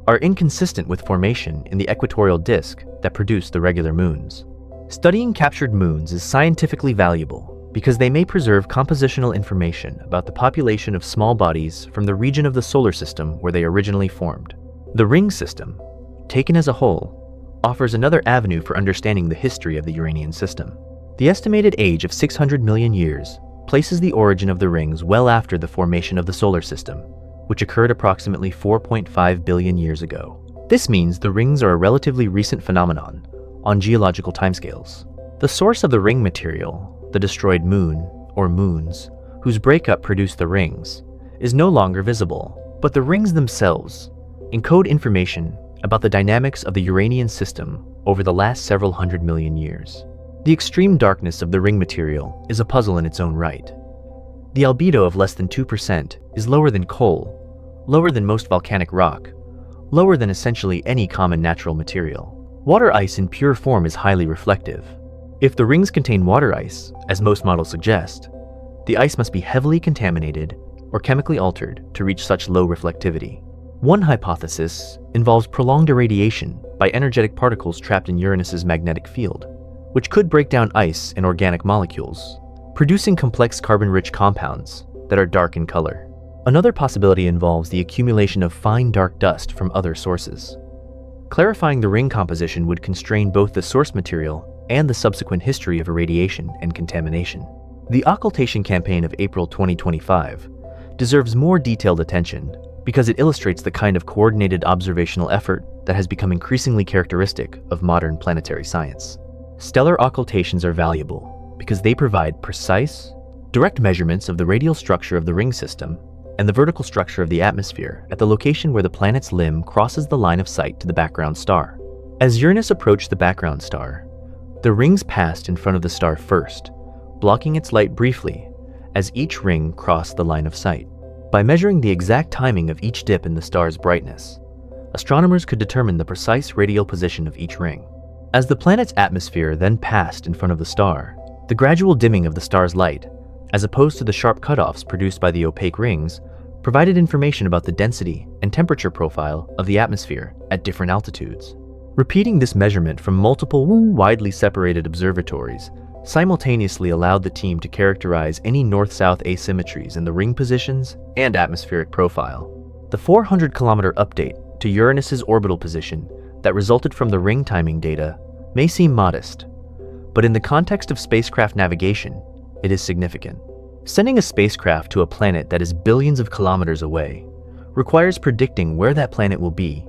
are inconsistent with formation in the equatorial disk that produced the regular moons. Studying captured moons is scientifically valuable because they may preserve compositional information about the population of small bodies from the region of the solar system where they originally formed. The ring system, taken as a whole, offers another avenue for understanding the history of the Uranian system. The estimated age of 600 million years places the origin of the rings well after the formation of the solar system, which occurred approximately 4.5 billion years ago. This means the rings are a relatively recent phenomenon on geological timescales. The source of the ring material, the destroyed moon, or moons, whose breakup produced the rings, is no longer visible, but the rings themselves encode information about the dynamics of the Uranian system over the last several hundred million years. The extreme darkness of the ring material is a puzzle in its own right. The albedo of less than 2% is lower than coal, lower than most volcanic rock, lower than essentially any common natural material. Water ice in pure form is highly reflective. If the rings contain water ice, as most models suggest, the ice must be heavily contaminated or chemically altered to reach such low reflectivity. One hypothesis involves prolonged irradiation by energetic particles trapped in Uranus's magnetic field, which could break down ice and organic molecules, producing complex carbon-rich compounds that are dark in color. Another possibility involves the accumulation of fine dark dust from other sources. Clarifying the ring composition would constrain both the source material and the subsequent history of irradiation and contamination. The occultation campaign of April 2025 deserves more detailed attention because it illustrates the kind of coordinated observational effort that has become increasingly characteristic of modern planetary science. Stellar occultations are valuable because they provide precise, direct measurements of the radial structure of the ring system and the vertical structure of the atmosphere at the location where the planet's limb crosses the line of sight to the background star. As Uranus approached the background star, the rings passed in front of the star first, blocking its light briefly as each ring crossed the line of sight. By measuring the exact timing of each dip in the star's brightness, astronomers could determine the precise radial position of each ring. As the planet's atmosphere then passed in front of the star, the gradual dimming of the star's light, as opposed to the sharp cutoffs produced by the opaque rings, provided information about the density and temperature profile of the atmosphere at different altitudes. Repeating this measurement from multiple widely separated observatories simultaneously allowed the team to characterize any north-south asymmetries in the ring positions and atmospheric profile. The 400-kilometer update to Uranus's orbital position that resulted from the ring timing data may seem modest, but in the context of spacecraft navigation, it is significant. Sending a spacecraft to a planet that is billions of kilometers away requires predicting where that planet will be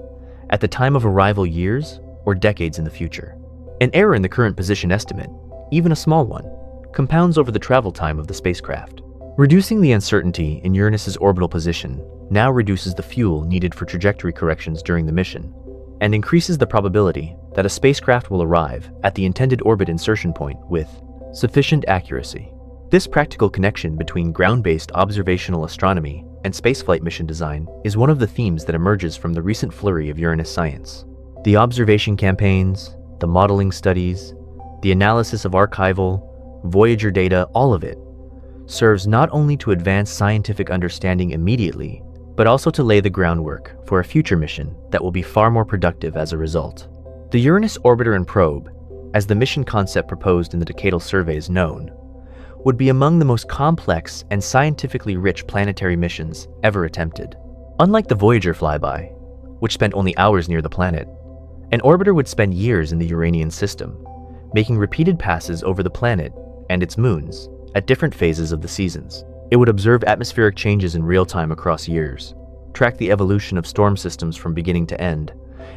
at the time of arrival years or decades in the future. An error in the current position estimate, even a small one, compounds over the travel time of the spacecraft. Reducing the uncertainty in Uranus's orbital position now reduces the fuel needed for trajectory corrections during the mission, and increases the probability that a spacecraft will arrive at the intended orbit insertion point with sufficient accuracy. This practical connection between ground-based observational astronomy and spaceflight mission design is one of the themes that emerges from the recent flurry of Uranus science. The observation campaigns, the modeling studies, the analysis of archival, Voyager data, all of it serves not only to advance scientific understanding immediately, but also to lay the groundwork for a future mission that will be far more productive as a result. The Uranus Orbiter and Probe, as the mission concept proposed in the decadal survey is known, would be among the most complex and scientifically rich planetary missions ever attempted. Unlike the Voyager flyby, which spent only hours near the planet, an orbiter would spend years in the Uranian system, making repeated passes over the planet and its moons at different phases of the seasons. It would observe atmospheric changes in real time across years, track the evolution of storm systems from beginning to end,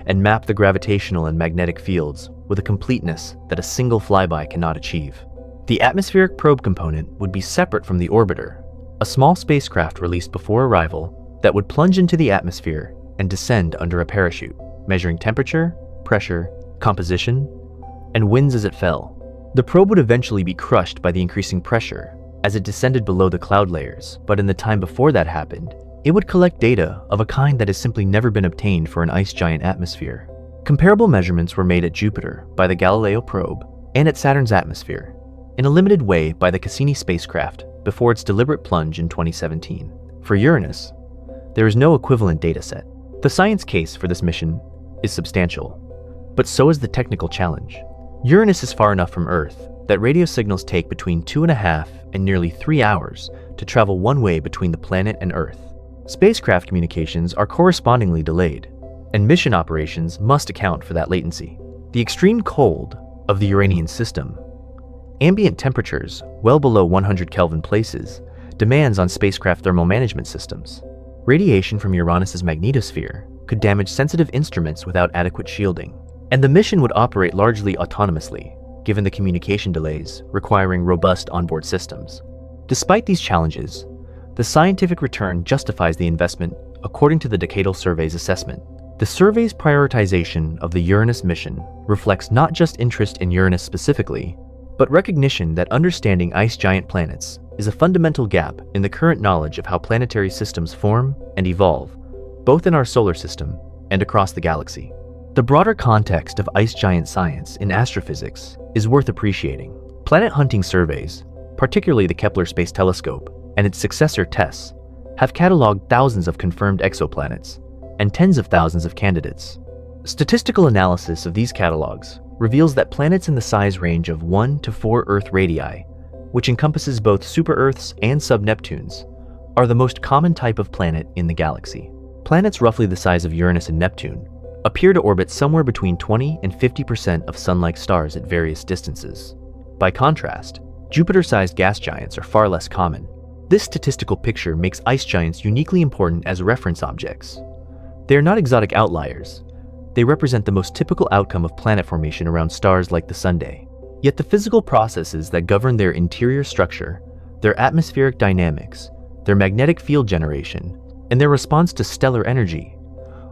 and map the gravitational and magnetic fields with a completeness that a single flyby cannot achieve. The atmospheric probe component would be separate from the orbiter, a small spacecraft released before arrival that would plunge into the atmosphere and descend under a parachute, measuring temperature, pressure, composition, and winds as it fell. The probe would eventually be crushed by the increasing pressure as it descended below the cloud layers, but in the time before that happened, it would collect data of a kind that has simply never been obtained for an ice giant atmosphere. Comparable measurements were made at Jupiter by the Galileo probe and at Saturn's atmosphere, in a limited way by the Cassini spacecraft before its deliberate plunge in 2017. For Uranus, there is no equivalent dataset. The science case for this mission is substantial, but so is the technical challenge. Uranus is far enough from Earth that radio signals take between 2.5 and nearly 3 hours to travel one way between the planet and Earth. Spacecraft communications are correspondingly delayed, and mission operations must account for that latency. The extreme cold of the Uranian system, ambient temperatures well below 100 Kelvin places, demands on spacecraft thermal management systems. Radiation from Uranus's magnetosphere could damage sensitive instruments without adequate shielding, and the mission would operate largely autonomously, given the communication delays requiring robust onboard systems. Despite these challenges, the scientific return justifies the investment according to the Decadal Survey's assessment. The survey's prioritization of the Uranus mission reflects not just interest in Uranus specifically, but recognition that understanding ice giant planets is a fundamental gap in the current knowledge of how planetary systems form and evolve, both in our solar system and across the galaxy. The broader context of ice giant science in astrophysics is worth appreciating. Planet hunting surveys, particularly the Kepler Space Telescope and its successor TESS, have cataloged thousands of confirmed exoplanets and tens of thousands of candidates. Statistical analysis of these catalogs reveals that planets in the size range of 1 to 4 Earth radii, which encompasses both super-Earths and sub-Neptunes, are the most common type of planet in the galaxy. Planets roughly the size of Uranus and Neptune appear to orbit somewhere between 20 and 50% of Sun-like stars at various distances. By contrast, Jupiter-sized gas giants are far less common. This statistical picture makes ice giants uniquely important as reference objects. They are not exotic outliers. They represent the most typical outcome of planet formation around stars like the Sunday. Yet the physical processes that govern their interior structure, their atmospheric dynamics, their magnetic field generation, and their response to stellar energy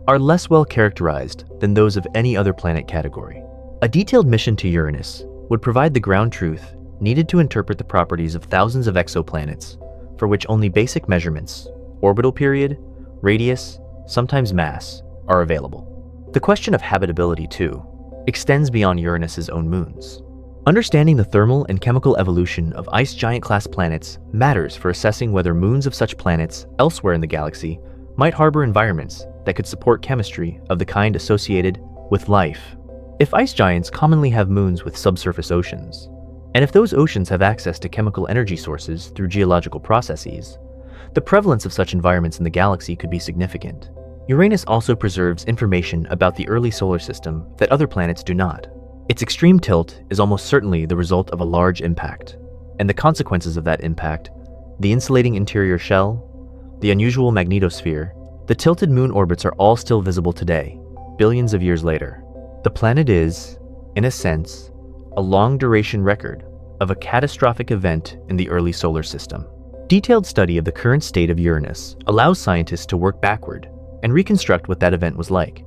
are less well characterized than those of any other planet category. A detailed mission to Uranus would provide the ground truth needed to interpret the properties of thousands of exoplanets for which only basic measurements, orbital period, radius, sometimes mass, are available. The question of habitability, too, extends beyond Uranus's own moons. Understanding the thermal and chemical evolution of ice giant-class planets matters for assessing whether moons of such planets elsewhere in the galaxy might harbor environments that could support chemistry of the kind associated with life. If ice giants commonly have moons with subsurface oceans, and if those oceans have access to chemical energy sources through geological processes, the prevalence of such environments in the galaxy could be significant. Uranus also preserves information about the early solar system that other planets do not. Its extreme tilt is almost certainly the result of a large impact, and the consequences of that impact, the insulating interior shell, the unusual magnetosphere, the tilted moon orbits are all still visible today, billions of years later. The planet is, in a sense, a long-duration record of a catastrophic event in the early solar system. Detailed study of the current state of Uranus allows scientists to work backward and reconstruct what that event was like,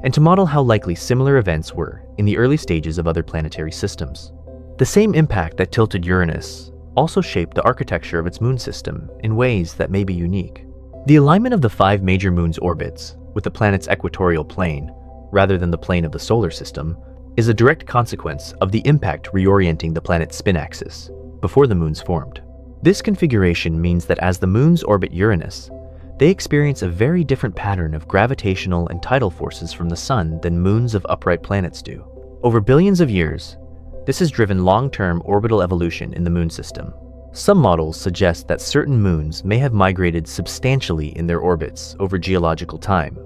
and to model how likely similar events were in the early stages of other planetary systems. The same impact that tilted Uranus also shaped the architecture of its moon system in ways that may be unique. The alignment of the 5 major moons' orbits with the planet's equatorial plane, rather than the plane of the solar system, is a direct consequence of the impact reorienting the planet's spin axis before the moons formed. This configuration means that as the moons orbit Uranus, they experience a very different pattern of gravitational and tidal forces from the Sun than moons of upright planets do. Over billions of years, this has driven long-term orbital evolution in the moon system. Some models suggest that certain moons may have migrated substantially in their orbits over geological time,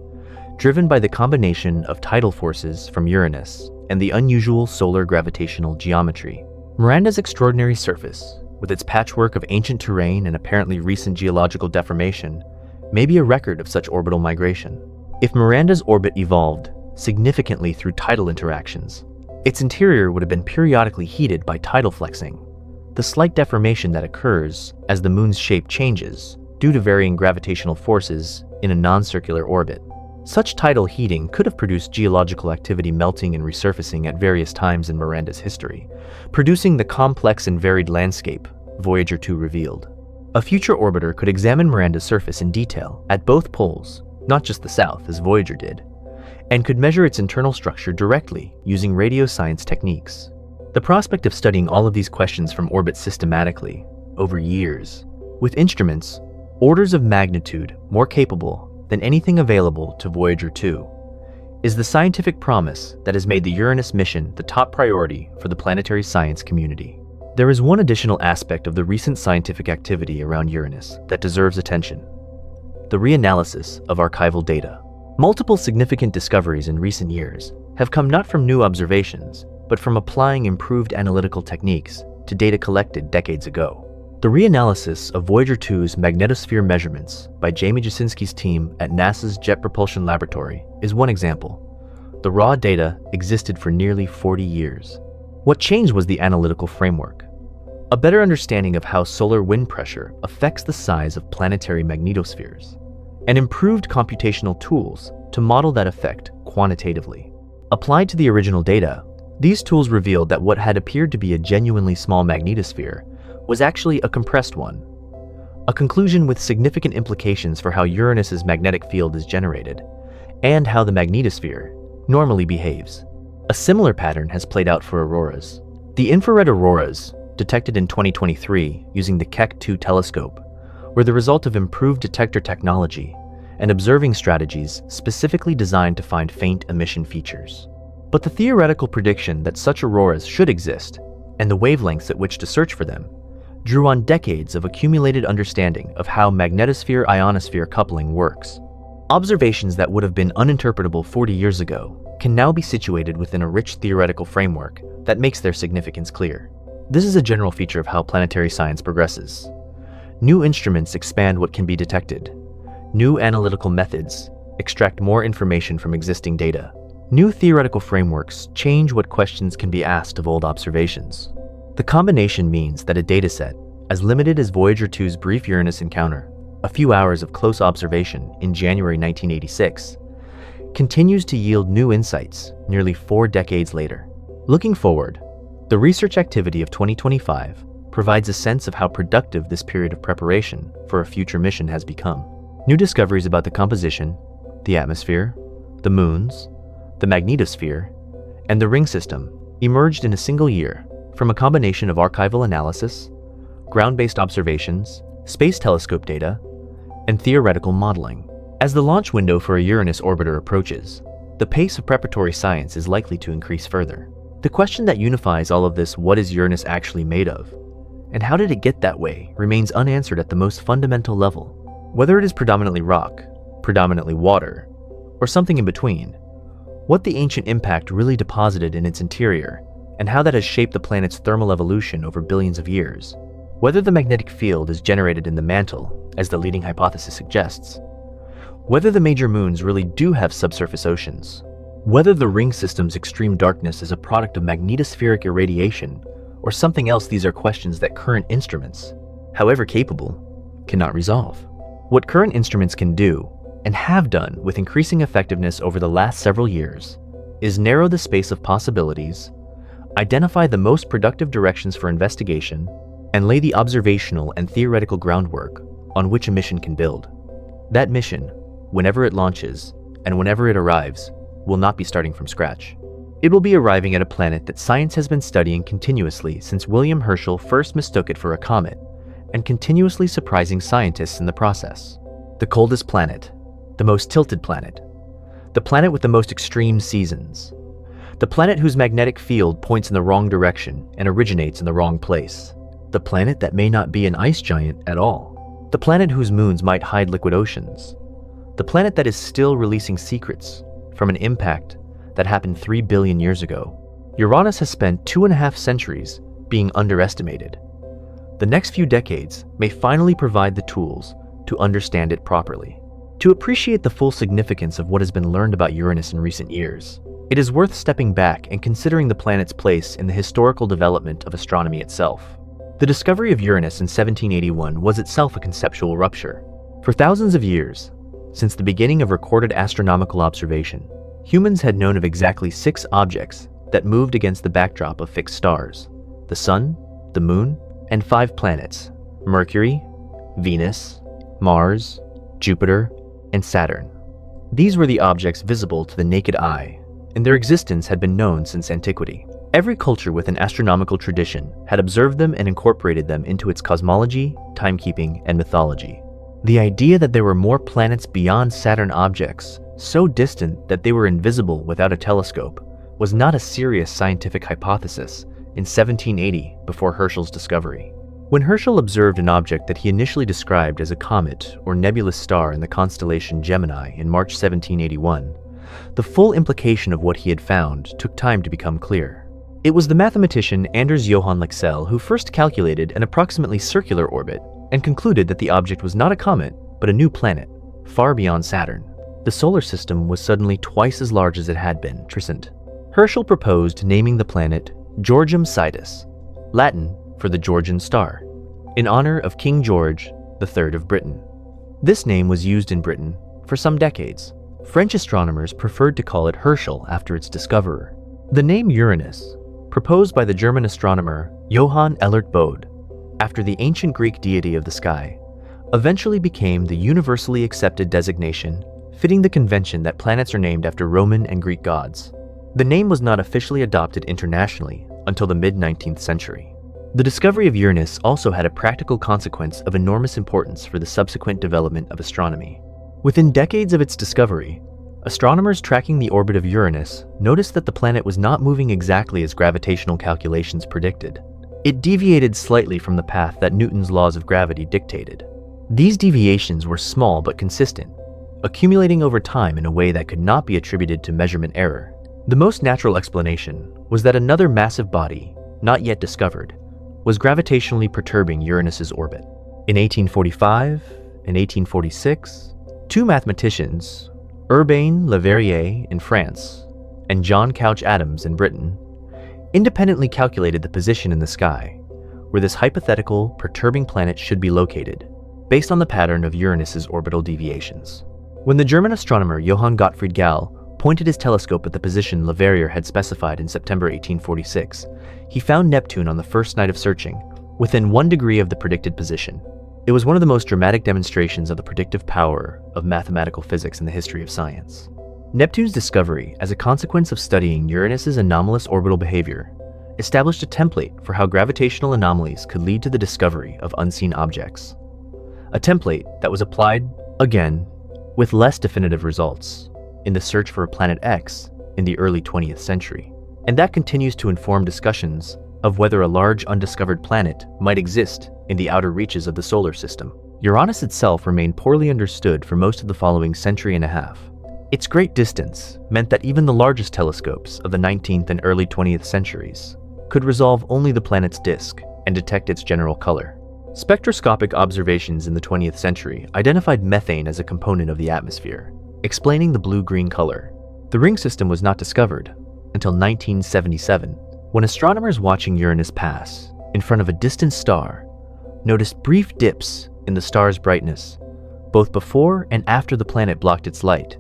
driven by the combination of tidal forces from Uranus and the unusual solar gravitational geometry. Miranda's extraordinary surface, with its patchwork of ancient terrain and apparently recent geological deformation, may be a record of such orbital migration. If Miranda's orbit evolved significantly through tidal interactions, its interior would have been periodically heated by tidal flexing, the slight deformation that occurs as the moon's shape changes due to varying gravitational forces in a non-circular orbit. Such tidal heating could have produced geological activity melting and resurfacing at various times in Miranda's history, producing the complex and varied landscape Voyager 2 revealed. A future orbiter could examine Miranda's surface in detail at both poles, not just the south as Voyager did, and could measure its internal structure directly using radio science techniques. The prospect of studying all of these questions from orbit systematically, over years, with instruments orders of magnitude more capable than anything available to Voyager 2, is the scientific promise that has made the Uranus mission the top priority for the planetary science community. There is one additional aspect of the recent scientific activity around Uranus that deserves attention: the reanalysis of archival data. Multiple significant discoveries in recent years have come not from new observations, but from applying improved analytical techniques to data collected decades ago. The reanalysis of Voyager 2's magnetosphere measurements by Jamie Jasinski's team at NASA's Jet Propulsion Laboratory is one example. The raw data existed for nearly 40 years. What changed was the analytical framework. A better understanding of how solar wind pressure affects the size of planetary magnetospheres, and improved computational tools to model that effect quantitatively. Applied to the original data, these tools revealed that what had appeared to be a genuinely small magnetosphere was actually a compressed one, a conclusion with significant implications for how Uranus's magnetic field is generated, and how the magnetosphere normally behaves. A similar pattern has played out for auroras. The infrared auroras, detected in 2023 using the Keck 2 telescope, were the result of improved detector technology and observing strategies specifically designed to find faint emission features. But the theoretical prediction that such auroras should exist, and the wavelengths at which to search for them, drew on decades of accumulated understanding of how magnetosphere-ionosphere coupling works. Observations that would have been uninterpretable 40 years ago can now be situated within a rich theoretical framework that makes their significance clear. This is a general feature of how planetary science progresses. New instruments expand what can be detected. New analytical methods extract more information from existing data. New theoretical frameworks change what questions can be asked of old observations. The combination means that a dataset, as limited as Voyager 2's brief Uranus encounter, a few hours of close observation in January 1986, continues to yield new insights nearly 4 decades later. Looking forward, the research activity of 2025 provides a sense of how productive this period of preparation for a future mission has become. New discoveries about the composition, the atmosphere, the moons, the magnetosphere, and the ring system emerged in a single year from a combination of archival analysis, ground-based observations, space telescope data, and theoretical modeling. As the launch window for a Uranus orbiter approaches, the pace of preparatory science is likely to increase further. The question that unifies all of this, what is Uranus actually made of, and how did it get that way, remains unanswered at the most fundamental level. Whether it is predominantly rock, predominantly water, or something in between, what the ancient impact really deposited in its interior, and how that has shaped the planet's thermal evolution over billions of years. Whether the magnetic field is generated in the mantle, as the leading hypothesis suggests. Whether the major moons really do have subsurface oceans. Whether the ring system's extreme darkness is a product of magnetospheric irradiation, or something else. These are questions that current instruments, however capable, cannot resolve. What current instruments can do, and have done with increasing effectiveness over the last several years, is narrow the space of possibilities, identify the most productive directions for investigation, and lay the observational and theoretical groundwork on which a mission can build. That mission, whenever it launches, and whenever it arrives, will not be starting from scratch. It will be arriving at a planet that science has been studying continuously since William Herschel first mistook it for a comet, and continuously surprising scientists in the process. The coldest planet, the most tilted planet, the planet with the most extreme seasons, the planet whose magnetic field points in the wrong direction and originates in the wrong place, the planet that may not be an ice giant at all, the planet whose moons might hide liquid oceans, the planet that is still releasing secrets from an impact that happened 3 billion years ago. Uranus has spent 2.5 centuries being underestimated. The next few decades may finally provide the tools to understand it properly. To appreciate the full significance of what has been learned about Uranus in recent years, it is worth stepping back and considering the planet's place in the historical development of astronomy itself. The discovery of Uranus in 1781 was itself a conceptual rupture. For thousands of years, since the beginning of recorded astronomical observation, humans had known of exactly 6 objects that moved against the backdrop of fixed stars: the Sun, the Moon, and 5 planets: Mercury, Venus, Mars, Jupiter, and Saturn. These were the objects visible to the naked eye, and their existence had been known since antiquity. Every culture with an astronomical tradition had observed them and incorporated them into its cosmology, timekeeping, and mythology. The idea that there were more planets beyond Saturn objects, so distant that they were invisible without a telescope, was not a serious scientific hypothesis in 1780 before Herschel's discovery. When Herschel observed an object that he initially described as a comet or nebulous star in the constellation Gemini in March 1781, the full implication of what he had found took time to become clear. It was the mathematician Anders Johann Lexell who first calculated an approximately circular orbit and concluded that the object was not a comet, but a new planet, far beyond Saturn. The solar system was suddenly twice as large as it had been, Trisant. Herschel proposed naming the planet Georgium Sidus, Latin for the Georgian star, in honor of King George III of Britain. This name was used in Britain for some decades. French astronomers preferred to call it Herschel after its discoverer. The name Uranus, proposed by the German astronomer Johann Elert Bode, after the ancient Greek deity of the sky, eventually became the universally accepted designation, fitting the convention that planets are named after Roman and Greek gods. The name was not officially adopted internationally until the mid-19th century. The discovery of Uranus also had a practical consequence of enormous importance for the subsequent development of astronomy. Within decades of its discovery, astronomers tracking the orbit of Uranus noticed that the planet was not moving exactly as gravitational calculations predicted. It deviated slightly from the path that Newton's laws of gravity dictated. These deviations were small but consistent, accumulating over time in a way that could not be attributed to measurement error. The most natural explanation was that another massive body, not yet discovered, was gravitationally perturbing Uranus's orbit. In 1845 and 1846, 2 mathematicians, Urbain Le Verrier in France and John Couch Adams in Britain, independently calculated the position in the sky where this hypothetical perturbing planet should be located, based on the pattern of Uranus's orbital deviations. When the German astronomer Johann Gottfried Galle pointed his telescope at the position Le Verrier had specified in September 1846, he found Neptune on the first night of searching, within 1 degree of the predicted position. It was one of the most dramatic demonstrations of the predictive power of mathematical physics in the history of science. Neptune's discovery, as a consequence of studying Uranus's anomalous orbital behavior, established a template for how gravitational anomalies could lead to the discovery of unseen objects. A template that was applied, again, with less definitive results, in the search for a planet X in the early 20th century. And that continues to inform discussions of whether a large undiscovered planet might exist in the outer reaches of the solar system. Uranus itself remained poorly understood for most of the following century and a half. Its great distance meant that even the largest telescopes of the 19th and early 20th centuries could resolve only the planet's disk and detect its general color. Spectroscopic observations in the 20th century identified methane as a component of the atmosphere, explaining the blue-green color. The ring system was not discovered until 1977, when astronomers watching Uranus pass in front of a distant star noticed brief dips in the star's brightness, both before and after the planet blocked its light,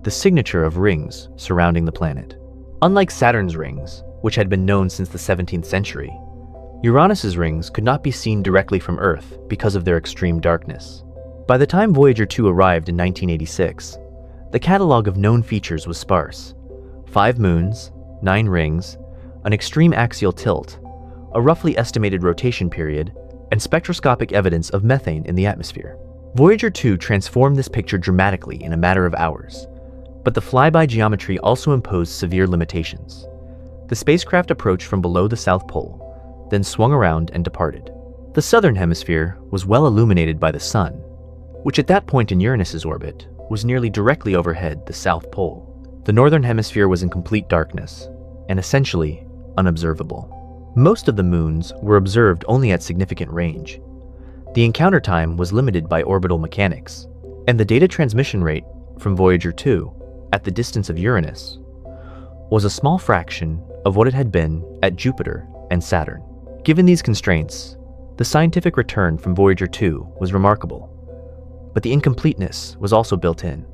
the signature of rings surrounding the planet. Unlike Saturn's rings, which had been known since the 17th century, Uranus's rings could not be seen directly from Earth because of their extreme darkness. By the time Voyager 2 arrived in 1986, the catalog of known features was sparse: 5 moons, 9 rings, an extreme axial tilt, a roughly estimated rotation period, and spectroscopic evidence of methane in the atmosphere. Voyager 2 transformed this picture dramatically in a matter of hours, but the flyby geometry also imposed severe limitations. The spacecraft approached from below the South Pole, then swung around and departed. The southern hemisphere was well illuminated by the sun, which at that point in Uranus's orbit was nearly directly overhead the South Pole. The northern hemisphere was in complete darkness, and essentially unobservable. Most of the moons were observed only at significant range. The encounter time was limited by orbital mechanics, and the data transmission rate from Voyager 2 at the distance of Uranus was a small fraction of what it had been at Jupiter and Saturn. Given these constraints, The scientific return from Voyager 2 was remarkable, but the incompleteness was also built in.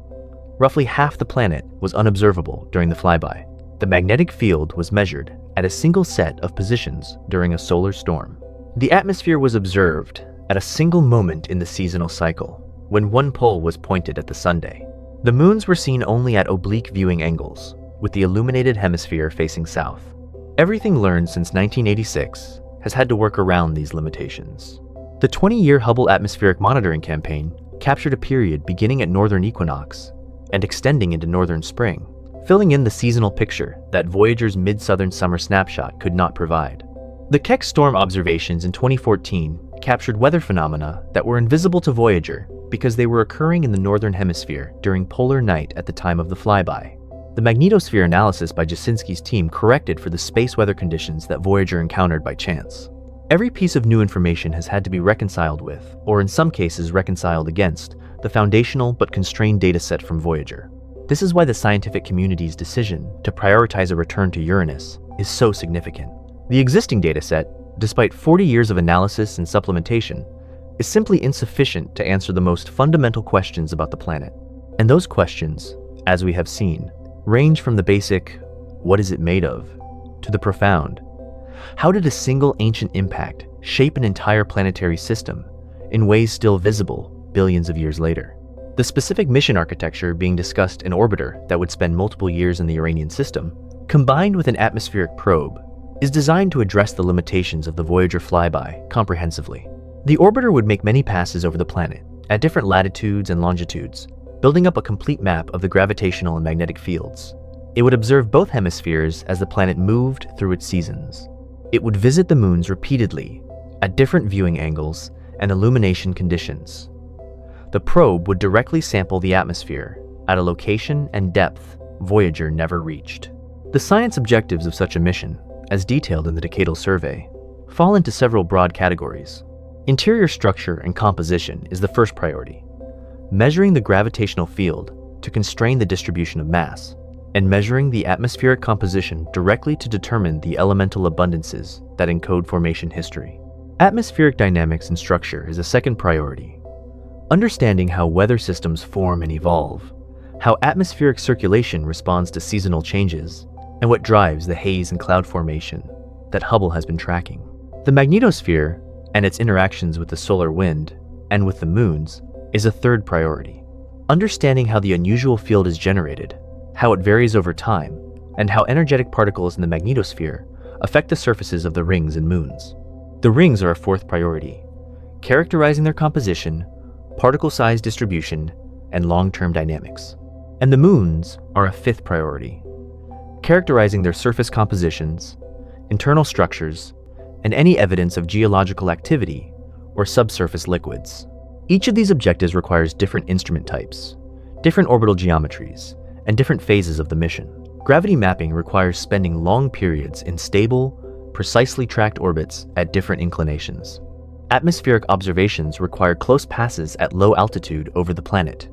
Roughly half the planet was unobservable during the flyby. The magnetic field was measured at a single set of positions during a solar storm. The atmosphere was observed at a single moment in the seasonal cycle, when one pole was pointed at the Sunday. The moons were seen only at oblique viewing angles, with the illuminated hemisphere facing south. Everything learned since 1986 has had to work around these limitations. The 20-year Hubble atmospheric monitoring campaign captured a period beginning at northern equinox and extending into northern spring, filling in the seasonal picture that Voyager's mid-southern summer snapshot could not provide. The Keck storm observations in 2014 captured weather phenomena that were invisible to Voyager because they were occurring in the northern hemisphere during polar night at the time of the flyby. The magnetosphere analysis by Jasinski's team corrected for the space weather conditions that Voyager encountered by chance. Every piece of new information has had to be reconciled with, or in some cases reconciled against, the foundational but constrained dataset from Voyager. This is why the scientific community's decision to prioritize a return to Uranus is so significant. The existing dataset, despite 40 years of analysis and supplementation, is simply insufficient to answer the most fundamental questions about the planet. And those questions, as we have seen, range from the basic, what is it made of, to the profound, how did a single ancient impact shape an entire planetary system in ways still visible billions of years later? The specific mission architecture being discussed in Orbiter that would spend multiple years in the Uranian system, combined with an atmospheric probe, is designed to address the limitations of the Voyager flyby comprehensively. The orbiter would make many passes over the planet, at different latitudes and longitudes, building up a complete map of the gravitational and magnetic fields. It would observe both hemispheres as the planet moved through its seasons. It would visit the moons repeatedly, at different viewing angles and illumination conditions. The probe would directly sample the atmosphere at a location and depth Voyager never reached. The science objectives of such a mission, as detailed in the Decadal Survey, fall into several broad categories. Interior structure and composition is the first priority, measuring the gravitational field to constrain the distribution of mass, and measuring the atmospheric composition directly to determine the elemental abundances that encode formation history. Atmospheric dynamics and structure is a second priority, understanding how weather systems form and evolve, how atmospheric circulation responds to seasonal changes, and what drives the haze and cloud formation that Hubble has been tracking. The magnetosphere and its interactions with the solar wind and with the moons is a third priority. Understanding how the unusual field is generated, how it varies over time, and how energetic particles in the magnetosphere affect the surfaces of the rings and moons. The rings are a fourth priority, characterizing their composition, particle size distribution, and long-term dynamics. And the moons are a fifth priority, characterizing their surface compositions, internal structures, and any evidence of geological activity or subsurface liquids. Each of these objectives requires different instrument types, different orbital geometries, and different phases of the mission. Gravity mapping requires spending long periods in stable, precisely tracked orbits at different inclinations. Atmospheric observations require close passes at low altitude over the planet.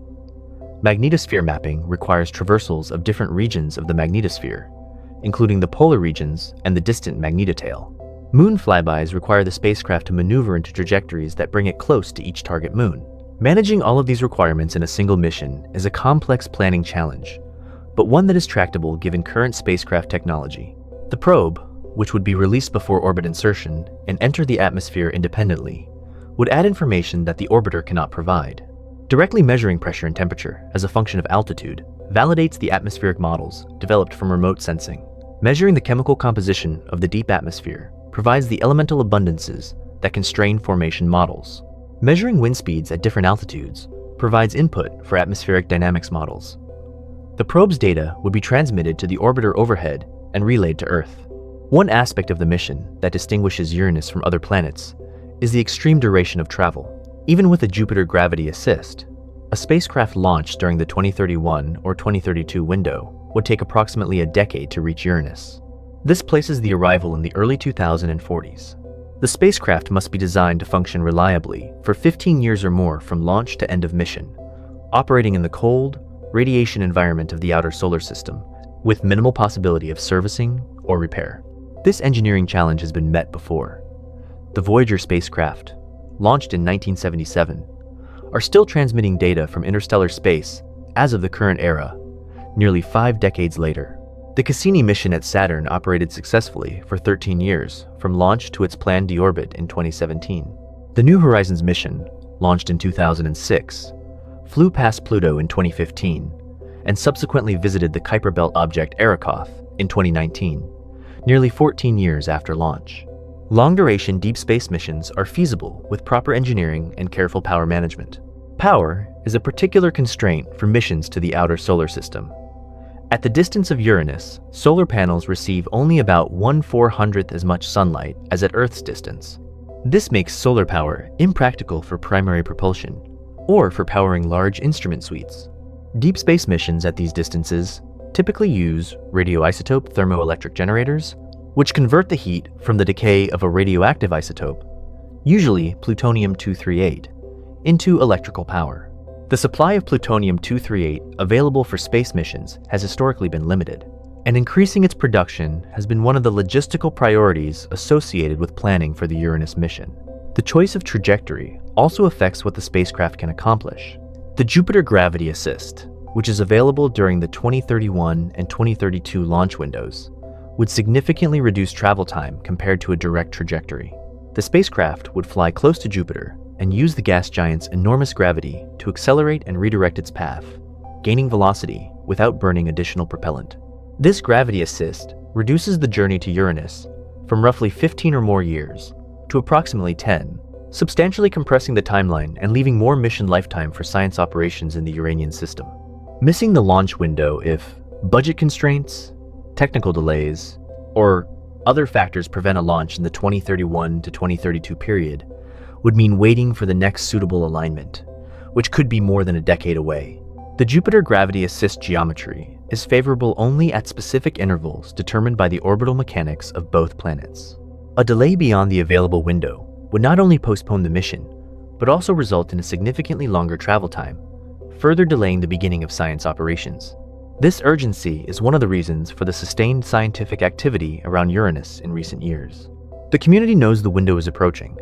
Magnetosphere mapping requires traversals of different regions of the magnetosphere, including the polar regions and the distant magnetotail. Moon flybys require the spacecraft to maneuver into trajectories that bring it close to each target moon. Managing all of these requirements in a single mission is a complex planning challenge, but one that is tractable given current spacecraft technology. The probe, which would be released before orbit insertion and enter the atmosphere independently, would add information that the orbiter cannot provide. Directly measuring pressure and temperature as a function of altitude validates the atmospheric models developed from remote sensing. Measuring the chemical composition of the deep atmosphere provides the elemental abundances that constrain formation models. Measuring wind speeds at different altitudes provides input for atmospheric dynamics models. The probe's data would be transmitted to the orbiter overhead and relayed to Earth. One aspect of the mission that distinguishes Uranus from other planets is the extreme duration of travel. Even with a Jupiter gravity assist, a spacecraft launched during the 2031 or 2032 window would take approximately a decade to reach Uranus. This places the arrival in the early 2040s. The spacecraft must be designed to function reliably for 15 years or more from launch to end of mission, operating in the cold, radiation environment of the outer solar system, with minimal possibility of servicing or repair. This engineering challenge has been met before. the Voyager spacecraft, launched in 1977, are still transmitting data from interstellar space as of the current era, nearly 5 decades later. The Cassini mission at Saturn operated successfully for 13 years, from launch to its planned deorbit in 2017. The New Horizons mission, launched in 2006, flew past Pluto in 2015, and subsequently visited the Kuiper Belt object Arrokoth in 2019, nearly 14 years after launch. Long-duration deep space missions are feasible with proper engineering and careful power management. Power is a particular constraint for missions to the outer solar system. At the distance of Uranus, solar panels receive only about 1/400th as much sunlight as at Earth's distance. This makes solar power impractical for primary propulsion, or for powering large instrument suites. Deep space missions at these distances typically use radioisotope thermoelectric generators, which convert the heat from the decay of a radioactive isotope, usually plutonium-238, into electrical power. The supply of plutonium-238 available for space missions has historically been limited, and increasing its production has been one of the logistical priorities associated with planning for the Uranus mission. The choice of trajectory also affects what the spacecraft can accomplish. The Jupiter Gravity Assist, which is available during the 2031 and 2032 launch windows, would significantly reduce travel time compared to a direct trajectory. The spacecraft would fly close to Jupiter and use the gas giant's enormous gravity to accelerate and redirect its path, gaining velocity without burning additional propellant. This gravity assist reduces the journey to Uranus from roughly 15 or more years to approximately 10, substantially compressing the timeline and leaving more mission lifetime for science operations in the Uranian system. Missing the launch window if budget constraints, technical delays, or other factors prevent a launch in the 2031 to 2032 period would mean waiting for the next suitable alignment, which could be more than a decade away. The Jupiter Gravity Assist geometry is favorable only at specific intervals determined by the orbital mechanics of both planets. A delay beyond the available window would not only postpone the mission, but also result in a significantly longer travel time, further delaying the beginning of science operations. This urgency is one of the reasons for the sustained scientific activity around Uranus in recent years. The community knows the window is approaching,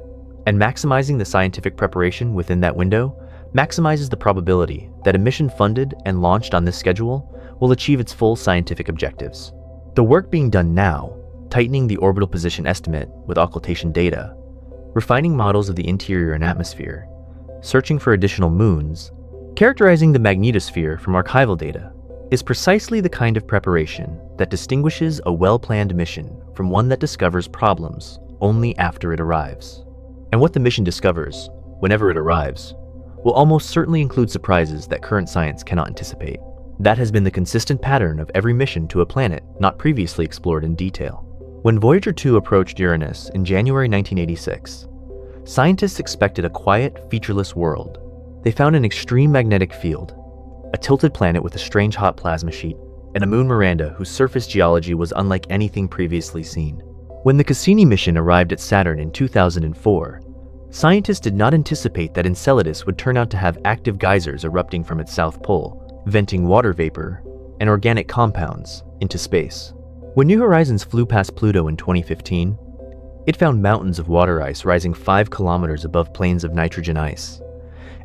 and maximizing the scientific preparation within that window maximizes the probability that a mission funded and launched on this schedule will achieve its full scientific objectives. The work being done now, tightening the orbital position estimate with occultation data, refining models of the interior and atmosphere, searching for additional moons, characterizing the magnetosphere from archival data, is precisely the kind of preparation that distinguishes a well-planned mission from one that discovers problems only after it arrives. And what the mission discovers, whenever it arrives, will almost certainly include surprises that current science cannot anticipate. That has been the consistent pattern of every mission to a planet not previously explored in detail. When Voyager 2 approached Uranus in January 1986, scientists expected a quiet, featureless world. They found an extreme magnetic field, a tilted planet with a strange hot plasma sheet, and a moon Miranda whose surface geology was unlike anything previously seen. When the Cassini mission arrived at Saturn in 2004, scientists did not anticipate that Enceladus would turn out to have active geysers erupting from its south pole, venting water vapor and organic compounds into space. When New Horizons flew past Pluto in 2015, it found mountains of water ice rising 5 kilometers above plains of nitrogen ice,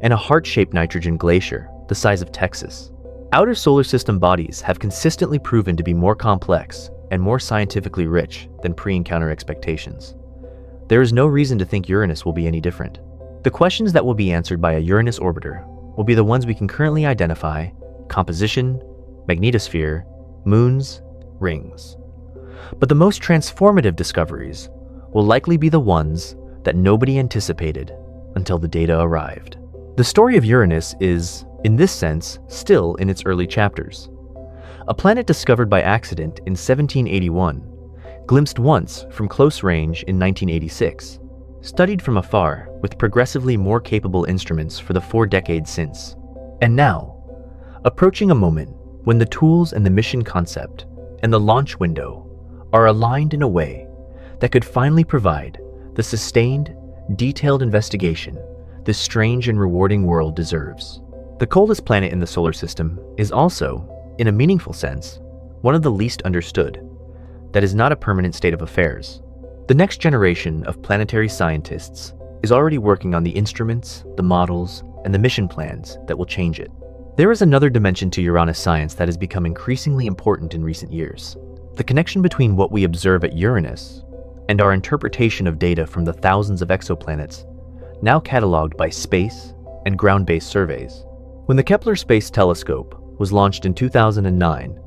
and a heart-shaped nitrogen glacier the size of Texas. Outer solar system bodies have consistently proven to be more complex and more scientifically rich than pre-encounter expectations. There is no reason to think Uranus will be any different. The questions that will be answered by a Uranus orbiter will be the ones we can currently identify: composition, magnetosphere, moons, rings. But the most transformative discoveries will likely be the ones that nobody anticipated until the data arrived. The story of Uranus is, in this sense, still in its early chapters. A planet discovered by accident in 1781, glimpsed once from close range in 1986, studied from afar with progressively more capable instruments for the 4 decades since, and now, approaching a moment when the tools and the mission concept and the launch window are aligned in a way that could finally provide the sustained, detailed investigation this strange and rewarding world deserves. The coldest planet in the solar system is also, in a meaningful sense, one of the least understood. That is not a permanent state of affairs. The next generation of planetary scientists is already working on the instruments, the models, and the mission plans that will change it. There is another dimension to Uranus science that has become increasingly important in recent years. The connection between what we observe at Uranus and our interpretation of data from the thousands of exoplanets now cataloged by space and ground-based surveys. When the Kepler Space Telescope was launched in 2009,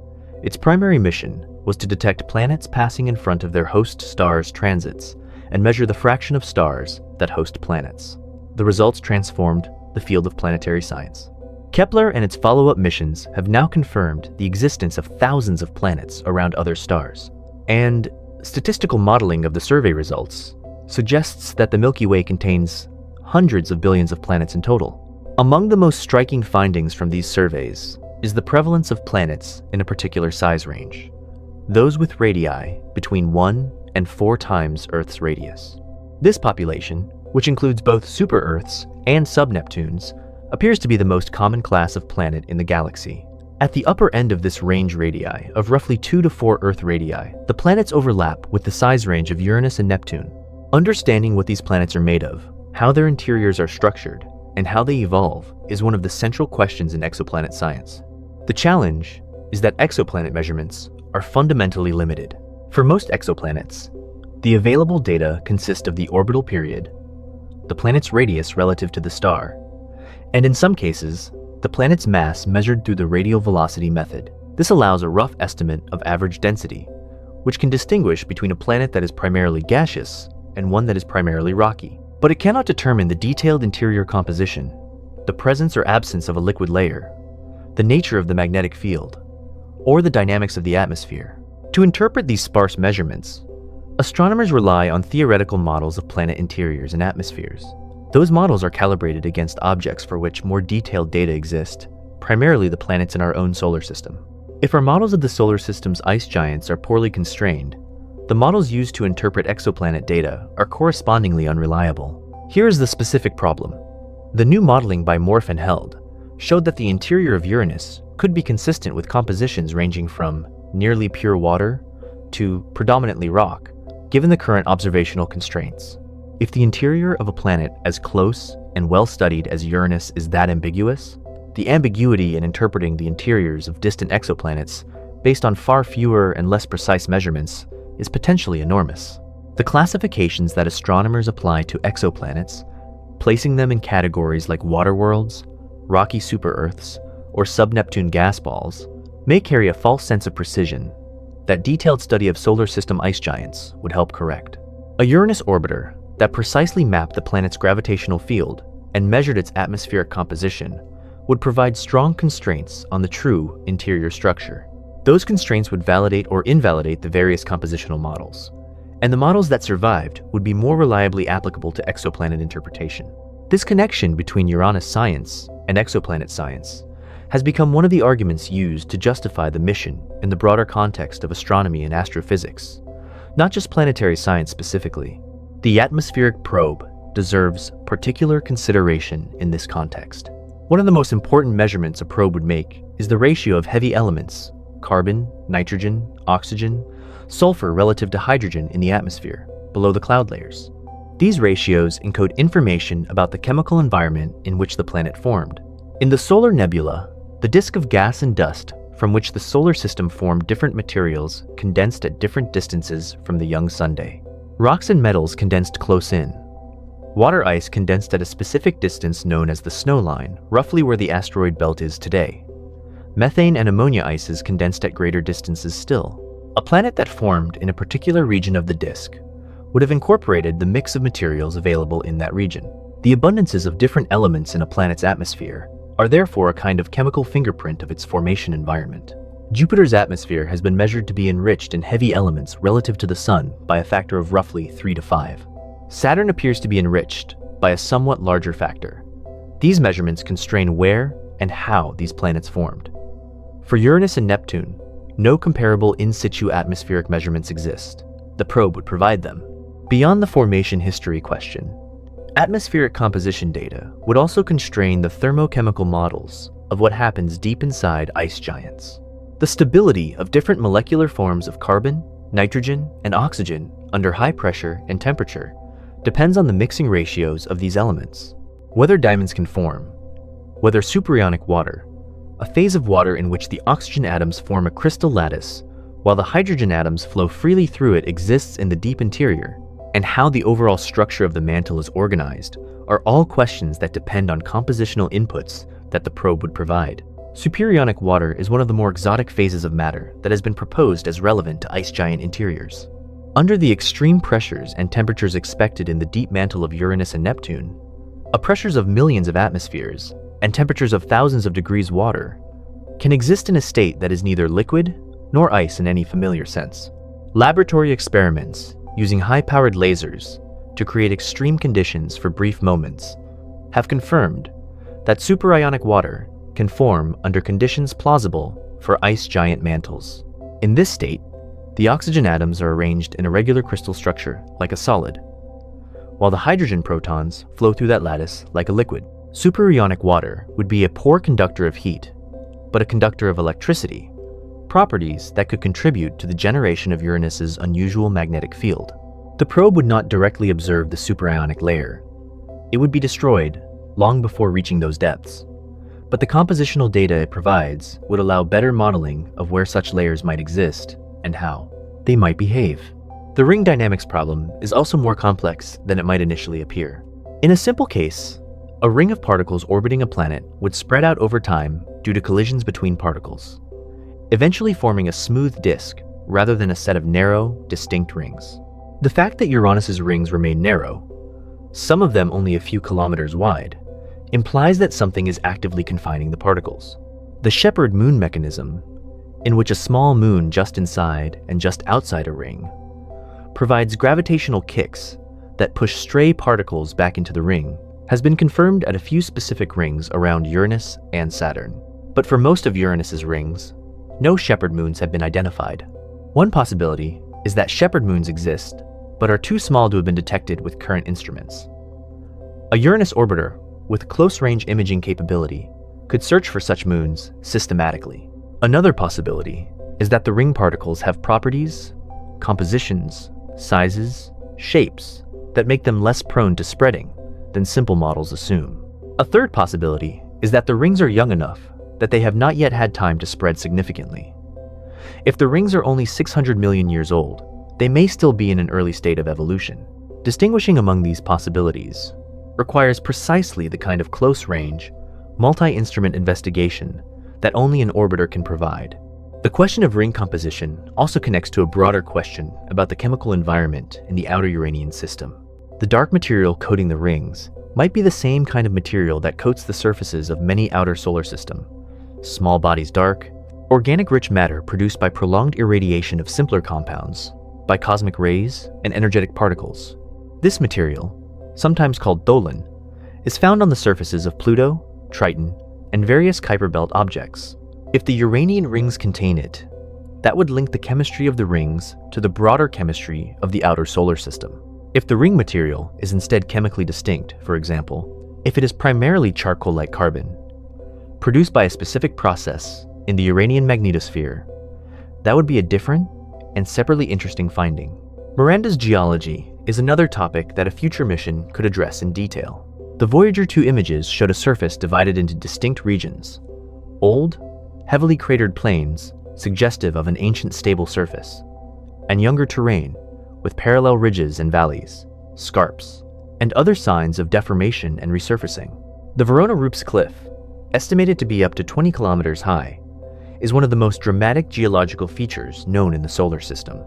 its primary mission was to detect planets passing in front of their host stars' transits and measure the fraction of stars that host planets. The results transformed the field of planetary science. Kepler and its follow-up missions have now confirmed the existence of thousands of planets around other stars, and statistical modeling of the survey results suggests that the Milky Way contains hundreds of billions of planets in total. Among the most striking findings from these surveys is the prevalence of planets in a particular size range, those with radii between 1 and 4 times Earth's radius. This population, which includes both super-Earths and sub-Neptunes, appears to be the most common class of planet in the galaxy. At the upper end of this range radii of roughly 2 to 4 Earth radii, the planets overlap with the size range of Uranus and Neptune. Understanding what these planets are made of, how their interiors are structured, and how they evolve is one of the central questions in exoplanet science. The challenge is that exoplanet measurements are fundamentally limited. For most exoplanets, the available data consist of the orbital period, the planet's radius relative to the star, and in some cases, the planet's mass measured through the radial velocity method. This allows a rough estimate of average density, which can distinguish between a planet that is primarily gaseous and one that is primarily rocky. But it cannot determine the detailed interior composition, the presence or absence of a liquid layer, the nature of the magnetic field, or the dynamics of the atmosphere. To interpret these sparse measurements, astronomers rely on theoretical models of planet interiors and atmospheres. Those models are calibrated against objects for which more detailed data exist, primarily the planets in our own solar system. If our models of the solar system's ice giants are poorly constrained, the models used to interpret exoplanet data are correspondingly unreliable. Here is the specific problem. The new modeling by Morph and Held showed that the interior of Uranus could be consistent with compositions ranging from nearly pure water to predominantly rock, given the current observational constraints. If the interior of a planet as close and well-studied as Uranus is that ambiguous, the ambiguity in interpreting the interiors of distant exoplanets based on far fewer and less precise measurements is potentially enormous. The classifications that astronomers apply to exoplanets, placing them in categories like water worlds, rocky super-Earths, or sub-Neptune gas balls, may carry a false sense of precision that detailed study of solar system ice giants would help correct. A Uranus orbiter that precisely mapped the planet's gravitational field and measured its atmospheric composition would provide strong constraints on the true interior structure. Those constraints would validate or invalidate the various compositional models, and the models that survived would be more reliably applicable to exoplanet interpretation. This connection between Uranus science and exoplanet science has become one of the arguments used to justify the mission in the broader context of astronomy and astrophysics, not just planetary science specifically. The atmospheric probe deserves particular consideration in this context. One of the most important measurements a probe would make is the ratio of heavy elements, carbon, nitrogen, oxygen, sulfur relative to hydrogen in the atmosphere, below the cloud layers. These ratios encode information about the chemical environment in which the planet formed. In the solar nebula, the disk of gas and dust from which the solar system formed different materials condensed at different distances from the young sunday. Rocks and metals condensed close in. Water ice condensed at a specific distance known as the snow line, roughly where the asteroid belt is today. Methane and ammonia ices condensed at greater distances still. A planet that formed in a particular region of the disk would have incorporated the mix of materials available in that region. The abundances of different elements in a planet's atmosphere are therefore a kind of chemical fingerprint of its formation environment. Jupiter's atmosphere has been measured to be enriched in heavy elements relative to the Sun by a factor of roughly 3 to 5. Saturn appears to be enriched by a somewhat larger factor. These measurements constrain where and how these planets formed. For Uranus and Neptune, no comparable in situ atmospheric measurements exist. The probe would provide them. Beyond the formation history question, atmospheric composition data would also constrain the thermochemical models of what happens deep inside ice giants. The stability of different molecular forms of carbon, nitrogen, and oxygen under high pressure and temperature depends on the mixing ratios of these elements. Whether diamonds can form, whether superionic water, a phase of water in which the oxygen atoms form a crystal lattice while the hydrogen atoms flow freely through it exists in the deep interior, and how the overall structure of the mantle is organized are all questions that depend on compositional inputs that the probe would provide. Superionic water is one of the more exotic phases of matter that has been proposed as relevant to ice giant interiors. Under the extreme pressures and temperatures expected in the deep mantle of Uranus and Neptune, pressures of millions of atmospheres and temperatures of thousands of degrees water can exist in a state that is neither liquid nor ice in any familiar sense. Laboratory experiments using high-powered lasers to create extreme conditions for brief moments have confirmed that superionic water can form under conditions plausible for ice giant mantles. In this state, the oxygen atoms are arranged in a regular crystal structure like a solid, while the hydrogen protons flow through that lattice like a liquid. Superionic water would be a poor conductor of heat, but a conductor of electricity, properties that could contribute to the generation of Uranus's unusual magnetic field. The probe would not directly observe the superionic layer. It would be destroyed long before reaching those depths. But the compositional data it provides would allow better modeling of where such layers might exist and how they might behave. The ring dynamics problem is also more complex than it might initially appear. In a simple case, a ring of particles orbiting a planet would spread out over time due to collisions between particles, eventually forming a smooth disk rather than a set of narrow, distinct rings. The fact that Uranus's rings remain narrow, some of them only a few kilometers wide, implies that something is actively confining the particles. The shepherd moon mechanism, in which a small moon just inside and just outside a ring provides gravitational kicks that push stray particles back into the ring, has been confirmed at a few specific rings around Uranus and Saturn. But for most of Uranus's rings, no shepherd moons have been identified. One possibility is that shepherd moons exist, but are too small to have been detected with current instruments. A Uranus orbiter with close-range imaging capability could search for such moons systematically. Another possibility is that the ring particles have properties, compositions, sizes, shapes that make them less prone to spreading than simple models assume. A third possibility is that the rings are young enough that they have not yet had time to spread significantly. If the rings are only 600 million years old, they may still be in an early state of evolution. Distinguishing among these possibilities requires precisely the kind of close-range, multi-instrument investigation that only an orbiter can provide. The question of ring composition also connects to a broader question about the chemical environment in the outer Uranian system. The dark material coating the rings might be the same kind of material that coats the surfaces of many outer solar system. Small bodies dark, organic-rich matter produced by prolonged irradiation of simpler compounds, by cosmic rays and energetic particles. This material, sometimes called tholin, is found on the surfaces of Pluto, Triton, and various Kuiper Belt objects. If the Uranian rings contain it, that would link the chemistry of the rings to the broader chemistry of the outer solar system. If the ring material is instead chemically distinct, for example, if it is primarily charcoal-like carbon, produced by a specific process in the Uranian magnetosphere, that would be a different and separately interesting finding. Miranda's geology is another topic that a future mission could address in detail. The Voyager 2 images showed a surface divided into distinct regions, old, heavily cratered plains suggestive of an ancient stable surface, and younger terrain with parallel ridges and valleys, scarps, and other signs of deformation and resurfacing. The Verona Rupes Cliff, estimated to be up to 20 kilometers high, is one of the most dramatic geological features known in the solar system.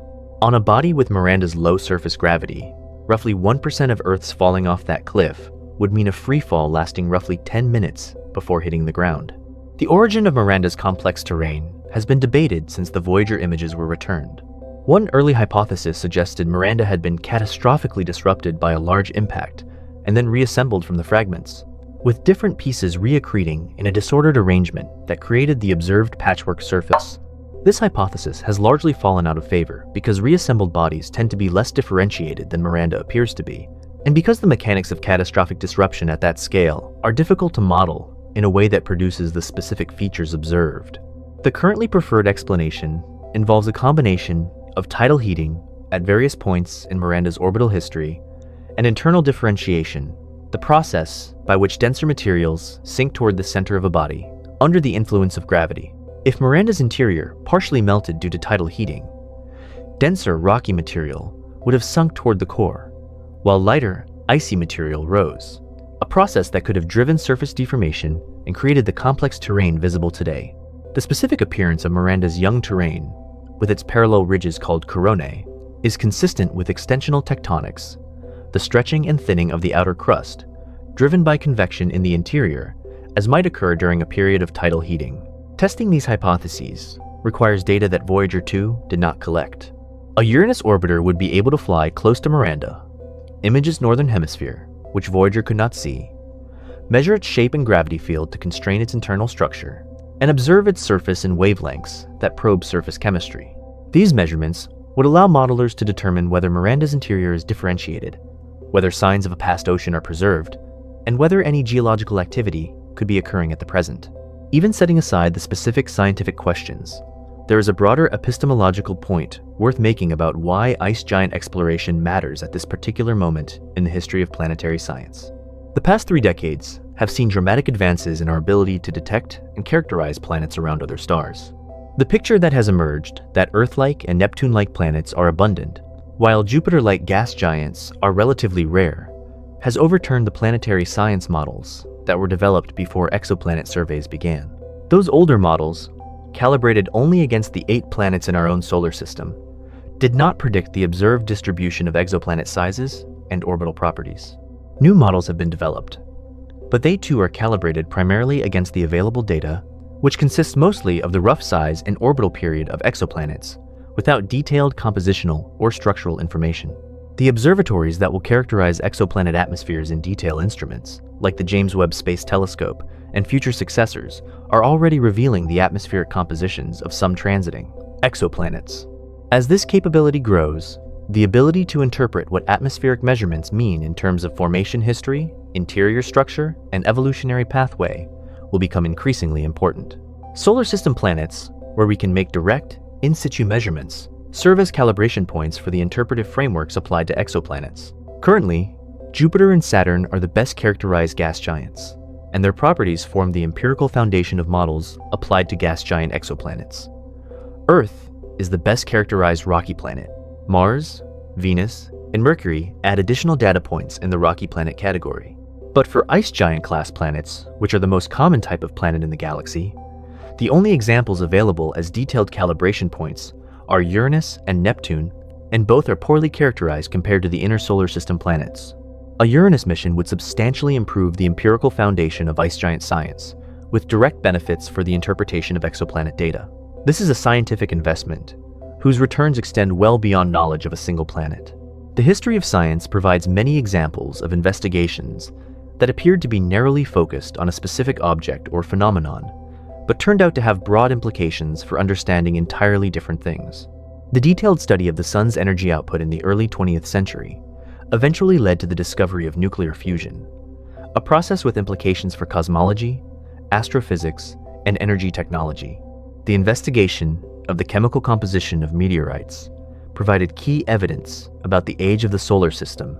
On a body with Miranda's low surface gravity, roughly 1% of Earth's falling off that cliff would mean a free fall lasting roughly 10 minutes before hitting the ground. The origin of Miranda's complex terrain has been debated since the Voyager images were returned. One early hypothesis suggested Miranda had been catastrophically disrupted by a large impact and then reassembled from the fragments, with different pieces reaccreting in a disordered arrangement that created the observed patchwork surface. This hypothesis has largely fallen out of favor because reassembled bodies tend to be less differentiated than Miranda appears to be, and because the mechanics of catastrophic disruption at that scale are difficult to model in a way that produces the specific features observed. The currently preferred explanation involves a combination of tidal heating at various points in Miranda's orbital history, and internal differentiation, the process by which denser materials sink toward the center of a body under the influence of gravity. If Miranda's interior partially melted due to tidal heating, denser rocky material would have sunk toward the core, while lighter, icy material rose, a process that could have driven surface deformation and created the complex terrain visible today. The specific appearance of Miranda's young terrain, with its parallel ridges called coronae, is consistent with extensional tectonics, the stretching and thinning of the outer crust, driven by convection in the interior, as might occur during a period of tidal heating. Testing these hypotheses requires data that Voyager 2 did not collect. A Uranus orbiter would be able to fly close to Miranda, image its northern hemisphere, which Voyager could not see, measure its shape and gravity field to constrain its internal structure, and observe its surface in wavelengths that probe surface chemistry. These measurements would allow modelers to determine whether Miranda's interior is differentiated, whether signs of a past ocean are preserved, and whether any geological activity could be occurring at the present. Even setting aside the specific scientific questions, there is a broader epistemological point worth making about why ice giant exploration matters at this particular moment in the history of planetary science. The past 3 decades have seen dramatic advances in our ability to detect and characterize planets around other stars. The picture that has emerged that Earth-like and Neptune-like planets are abundant, while Jupiter-like gas giants are relatively rare, has overturned the planetary science models that were developed before exoplanet surveys began. Those older models, calibrated only against the 8 planets in our own solar system, did not predict the observed distribution of exoplanet sizes and orbital properties. New models have been developed, but they too are calibrated primarily against the available data, which consists mostly of the rough size and orbital period of exoplanets, without detailed compositional or structural information. The observatories that will characterize exoplanet atmospheres in detail instruments, like the James Webb Space Telescope and future successors, are already revealing the atmospheric compositions of some transiting exoplanets. As this capability grows, the ability to interpret what atmospheric measurements mean in terms of formation history, interior structure, and evolutionary pathway will become increasingly important. Solar system planets, where we can make direct, in situ measurements, serve as calibration points for the interpretive frameworks applied to exoplanets. Currently, Jupiter and Saturn are the best characterized gas giants, and their properties form the empirical foundation of models applied to gas giant exoplanets. Earth is the best characterized rocky planet. Mars, Venus, and Mercury add additional data points in the rocky planet category. But for ice giant class planets, which are the most common type of planet in the galaxy, the only examples available as detailed calibration points are Uranus and Neptune, and both are poorly characterized compared to the inner solar system planets. A Uranus mission would substantially improve the empirical foundation of ice giant science, with direct benefits for the interpretation of exoplanet data. This is a scientific investment, whose returns extend well beyond knowledge of a single planet. The history of science provides many examples of investigations that appeared to be narrowly focused on a specific object or phenomenon, but turned out to have broad implications for understanding entirely different things. The detailed study of the sun's energy output in the early 20th century eventually led to the discovery of nuclear fusion, a process with implications for cosmology, astrophysics, and energy technology. The investigation of the chemical composition of meteorites provided key evidence about the age of the solar system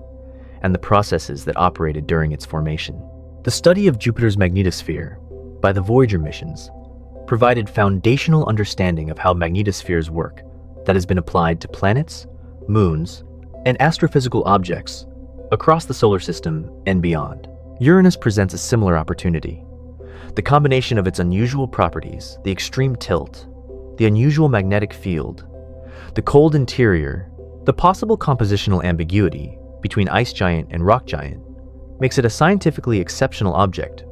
and the processes that operated during its formation. The study of Jupiter's magnetosphere by the Voyager missions provided foundational understanding of how magnetospheres work that has been applied to planets, moons, and astrophysical objects across the solar system and beyond. Uranus presents a similar opportunity. The combination of its unusual properties, the extreme tilt, the unusual magnetic field, the cold interior, the possible compositional ambiguity between ice giant and rock giant, makes it a scientifically exceptional object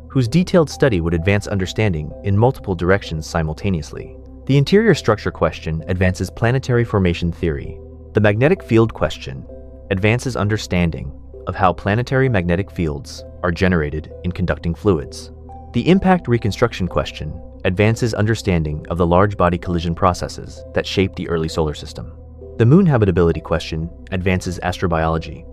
whose detailed study would advance understanding in multiple directions simultaneously. The interior structure question advances planetary formation theory. The magnetic field question advances understanding of how planetary magnetic fields are generated in conducting fluids. The impact reconstruction question advances understanding of the large body collision processes that shaped the early solar system. The moon habitability question advances astrobiology.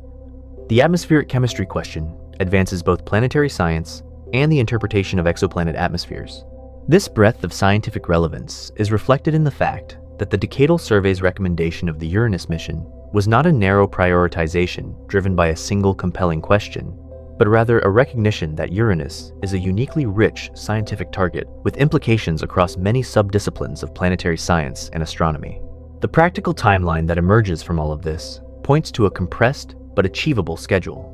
The atmospheric chemistry question advances both planetary science and the interpretation of exoplanet atmospheres. This breadth of scientific relevance is reflected in the fact that the decadal survey's recommendation of the Uranus mission was not a narrow prioritization driven by a single compelling question, but rather a recognition that Uranus is a uniquely rich scientific target with implications across many subdisciplines of planetary science and astronomy. The practical timeline that emerges from all of this points to a compressed but achievable schedule.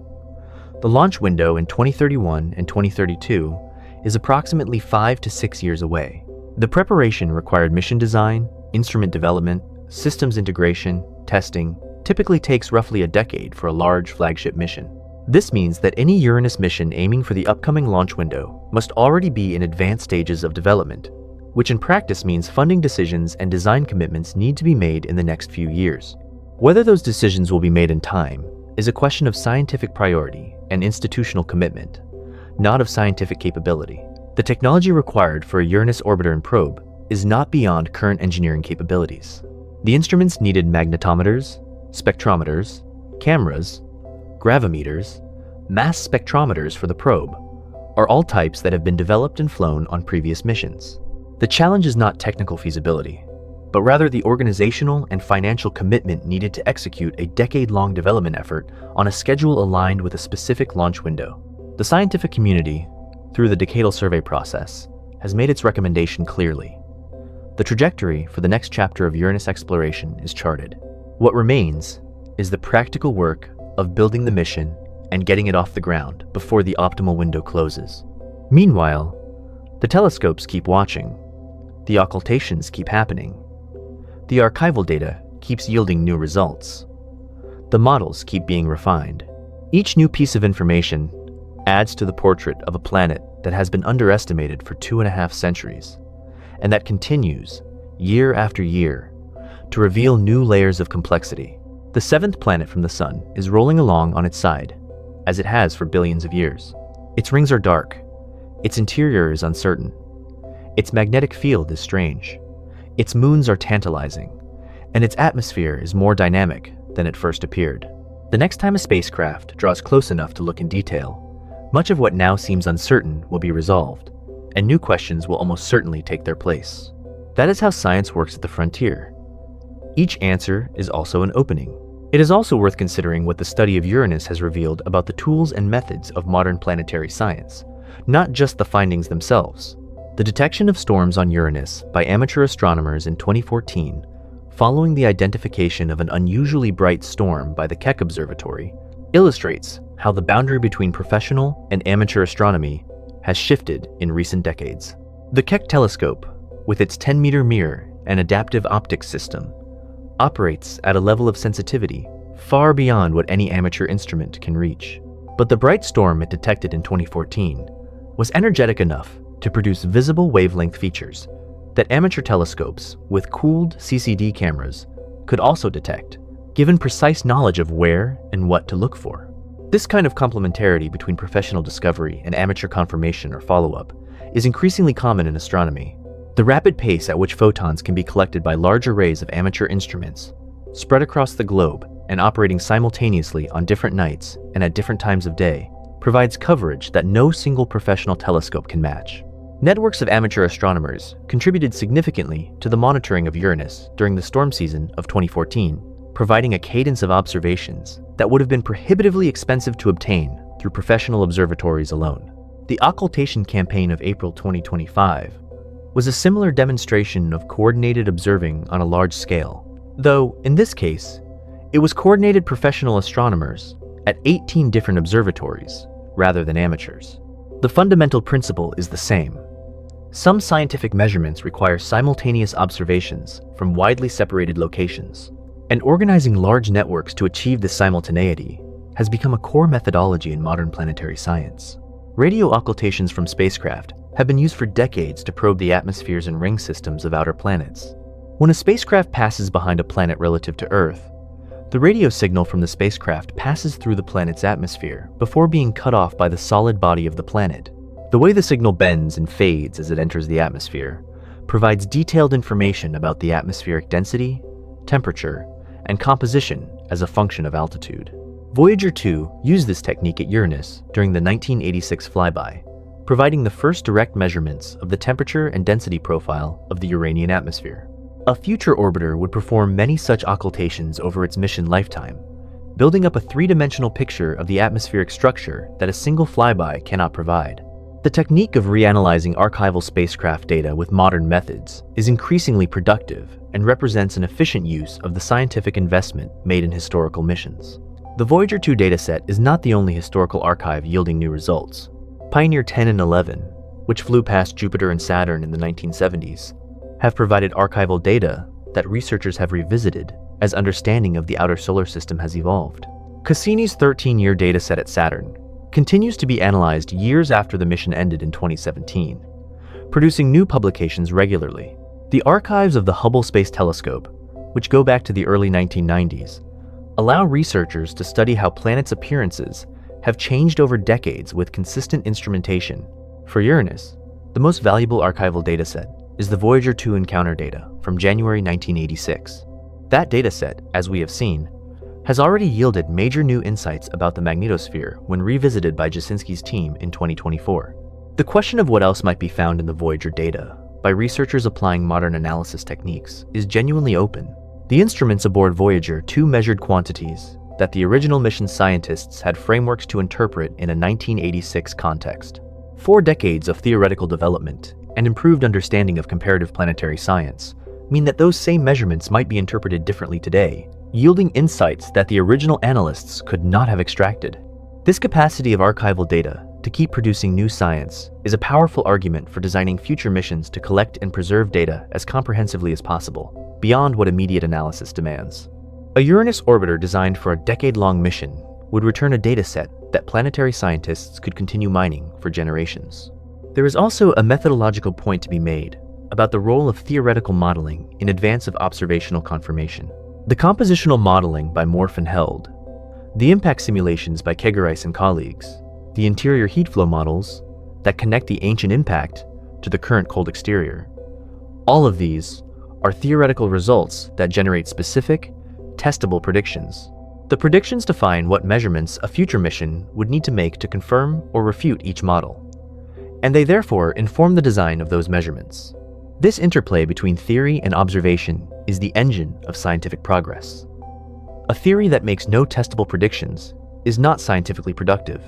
The launch window in 2031 and 2032 is approximately 5 to 6 years away. The preparation required mission design, instrument development, systems integration, testing, typically takes roughly a decade for a large flagship mission. This means that any Uranus mission aiming for the upcoming launch window must already be in advanced stages of development, which in practice means funding decisions and design commitments need to be made in the next few years. Whether those decisions will be made in time is a question of scientific priority and institutional commitment, not of scientific capability. The technology required for a Uranus orbiter and probe is not beyond current engineering capabilities. The instruments needed magnetometers, spectrometers, cameras, gravimeters, mass spectrometers for the probe are all types that have been developed and flown on previous missions. The challenge is not technical feasibility, but rather the organizational and financial commitment needed to execute a decade-long development effort on a schedule aligned with a specific launch window. The scientific community, through the decadal survey process, has made its recommendation clearly. The trajectory for the next chapter of Uranus exploration is charted. What remains is the practical work of building the mission and getting it off the ground before the optimal window closes. Meanwhile, the telescopes keep watching, the occultations keep happening, the archival data keeps yielding new results, the models keep being refined. Each new piece of information adds to the portrait of a planet that has been underestimated for 2.5 centuries, and that continues, year after year, to reveal new layers of complexity. The 7th planet from the Sun is rolling along on its side, as it has for billions of years. Its rings are dark, its interior is uncertain, its magnetic field is strange, its moons are tantalizing, and its atmosphere is more dynamic than it first appeared. The next time a spacecraft draws close enough to look in detail, much of what now seems uncertain will be resolved, and new questions will almost certainly take their place. That is how science works at the frontier. Each answer is also an opening. It is also worth considering what the study of Uranus has revealed about the tools and methods of modern planetary science, not just the findings themselves. The detection of storms on Uranus by amateur astronomers in 2014, following the identification of an unusually bright storm by the Keck Observatory, illustrates how the boundary between professional and amateur astronomy has shifted in recent decades. The Keck telescope, with its 10-meter mirror and adaptive optics system, operates at a level of sensitivity far beyond what any amateur instrument can reach. But the bright storm it detected in 2014 was energetic enough to produce visible wavelength features that amateur telescopes with cooled CCD cameras could also detect, given precise knowledge of where and what to look for. This kind of complementarity between professional discovery and amateur confirmation or follow-up is increasingly common in astronomy. The rapid pace at which photons can be collected by large arrays of amateur instruments, spread across the globe and operating simultaneously on different nights and at different times of day, provides coverage that no single professional telescope can match. Networks of amateur astronomers contributed significantly to the monitoring of Uranus during the storm season of 2014, providing a cadence of observations that would have been prohibitively expensive to obtain through professional observatories alone. The occultation campaign of April 2025 was a similar demonstration of coordinated observing on a large scale, though in this case, it was coordinated professional astronomers at 18 different observatories rather than amateurs. The fundamental principle is the same. Some scientific measurements require simultaneous observations from widely separated locations, and organizing large networks to achieve this simultaneity has become a core methodology in modern planetary science. Radio occultations from spacecraft have been used for decades to probe the atmospheres and ring systems of outer planets. When a spacecraft passes behind a planet relative to Earth, the radio signal from the spacecraft passes through the planet's atmosphere before being cut off by the solid body of the planet. The way the signal bends and fades as it enters the atmosphere provides detailed information about the atmospheric density, temperature, and composition as a function of altitude. Voyager 2 used this technique at Uranus during the 1986 flyby, providing the first direct measurements of the temperature and density profile of the Uranian atmosphere. A future orbiter would perform many such occultations over its mission lifetime, building up a three-dimensional picture of the atmospheric structure that a single flyby cannot provide. The technique of reanalyzing archival spacecraft data with modern methods is increasingly productive and represents an efficient use of the scientific investment made in historical missions. The Voyager 2 dataset is not the only historical archive yielding new results. Pioneer 10 and 11, which flew past Jupiter and Saturn in the 1970s, have provided archival data that researchers have revisited as understanding of the outer solar system has evolved. Cassini's 13-year dataset at Saturn continues to be analyzed years after the mission ended in 2017, producing new publications regularly. The archives of the Hubble Space Telescope, which go back to the early 1990s, allow researchers to study how planets' appearances have changed over decades with consistent instrumentation. For Uranus, the most valuable archival dataset is the Voyager 2 encounter data from January 1986. That dataset, as we have seen, has already yielded major new insights about the magnetosphere when revisited by Jasinski's team in 2024. The question of what else might be found in the Voyager data by researchers applying modern analysis techniques is genuinely open. The instruments aboard Voyager 2 measured quantities that the original mission scientists had frameworks to interpret in a 1986 context. 4 decades of theoretical development and improved understanding of comparative planetary science mean that those same measurements might be interpreted differently today, yielding insights that the original analysts could not have extracted. This capacity of archival data to keep producing new science is a powerful argument for designing future missions to collect and preserve data as comprehensively as possible, beyond what immediate analysis demands. A Uranus orbiter designed for a decade-long mission would return a dataset that planetary scientists could continue mining for generations. There is also a methodological point to be made about the role of theoretical modeling in advance of observational confirmation. The compositional modeling by Morph and Held, the impact simulations by Kegeris and colleagues, the interior heat flow models that connect the ancient impact to the current cold exterior, all of these are theoretical results that generate specific, testable predictions. The predictions define what measurements a future mission would need to make to confirm or refute each model, and they therefore inform the design of those measurements. This interplay between theory and observation is the engine of scientific progress. A theory that makes no testable predictions is not scientifically productive,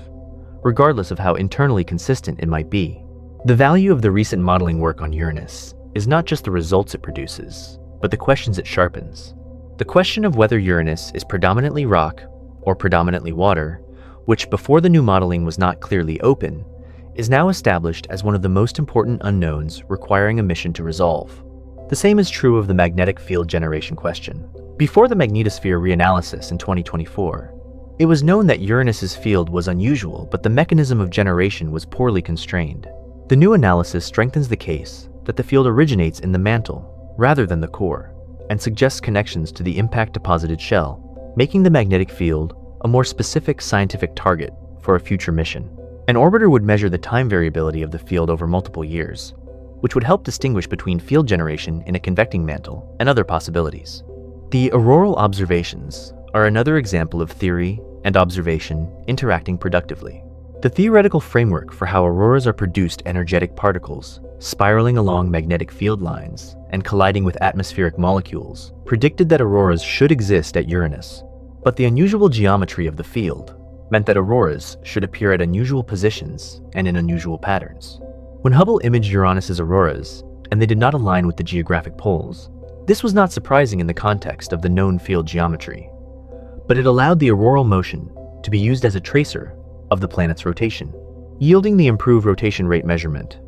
regardless of how internally consistent it might be. The value of the recent modeling work on Uranus is not just the results it produces, but the questions it sharpens. The question of whether Uranus is predominantly rock or predominantly water, which before the new modeling was not clearly open, is now established as one of the most important unknowns requiring a mission to resolve. The same is true of the magnetic field generation question. Before the magnetosphere reanalysis in 2024, it was known that Uranus's field was unusual, but the mechanism of generation was poorly constrained. The new analysis strengthens the case that the field originates in the mantle rather than the core, and suggests connections to the impact-deposited shell, making the magnetic field a more specific scientific target for a future mission. An orbiter would measure the time variability of the field over multiple years, which would help distinguish between field generation in a convecting mantle and other possibilities. The auroral observations are another example of theory and observation interacting productively. The theoretical framework for how auroras are produced energetic particles, spiraling along magnetic field lines and colliding with atmospheric molecules, predicted that auroras should exist at Uranus. But the unusual geometry of the field meant that auroras should appear at unusual positions and in unusual patterns. When Hubble imaged Uranus's auroras, and they did not align with the geographic poles, this was not surprising in the context of the known field geometry, but it allowed the auroral motion to be used as a tracer of the planet's rotation, yielding the improved rotation rate measurement.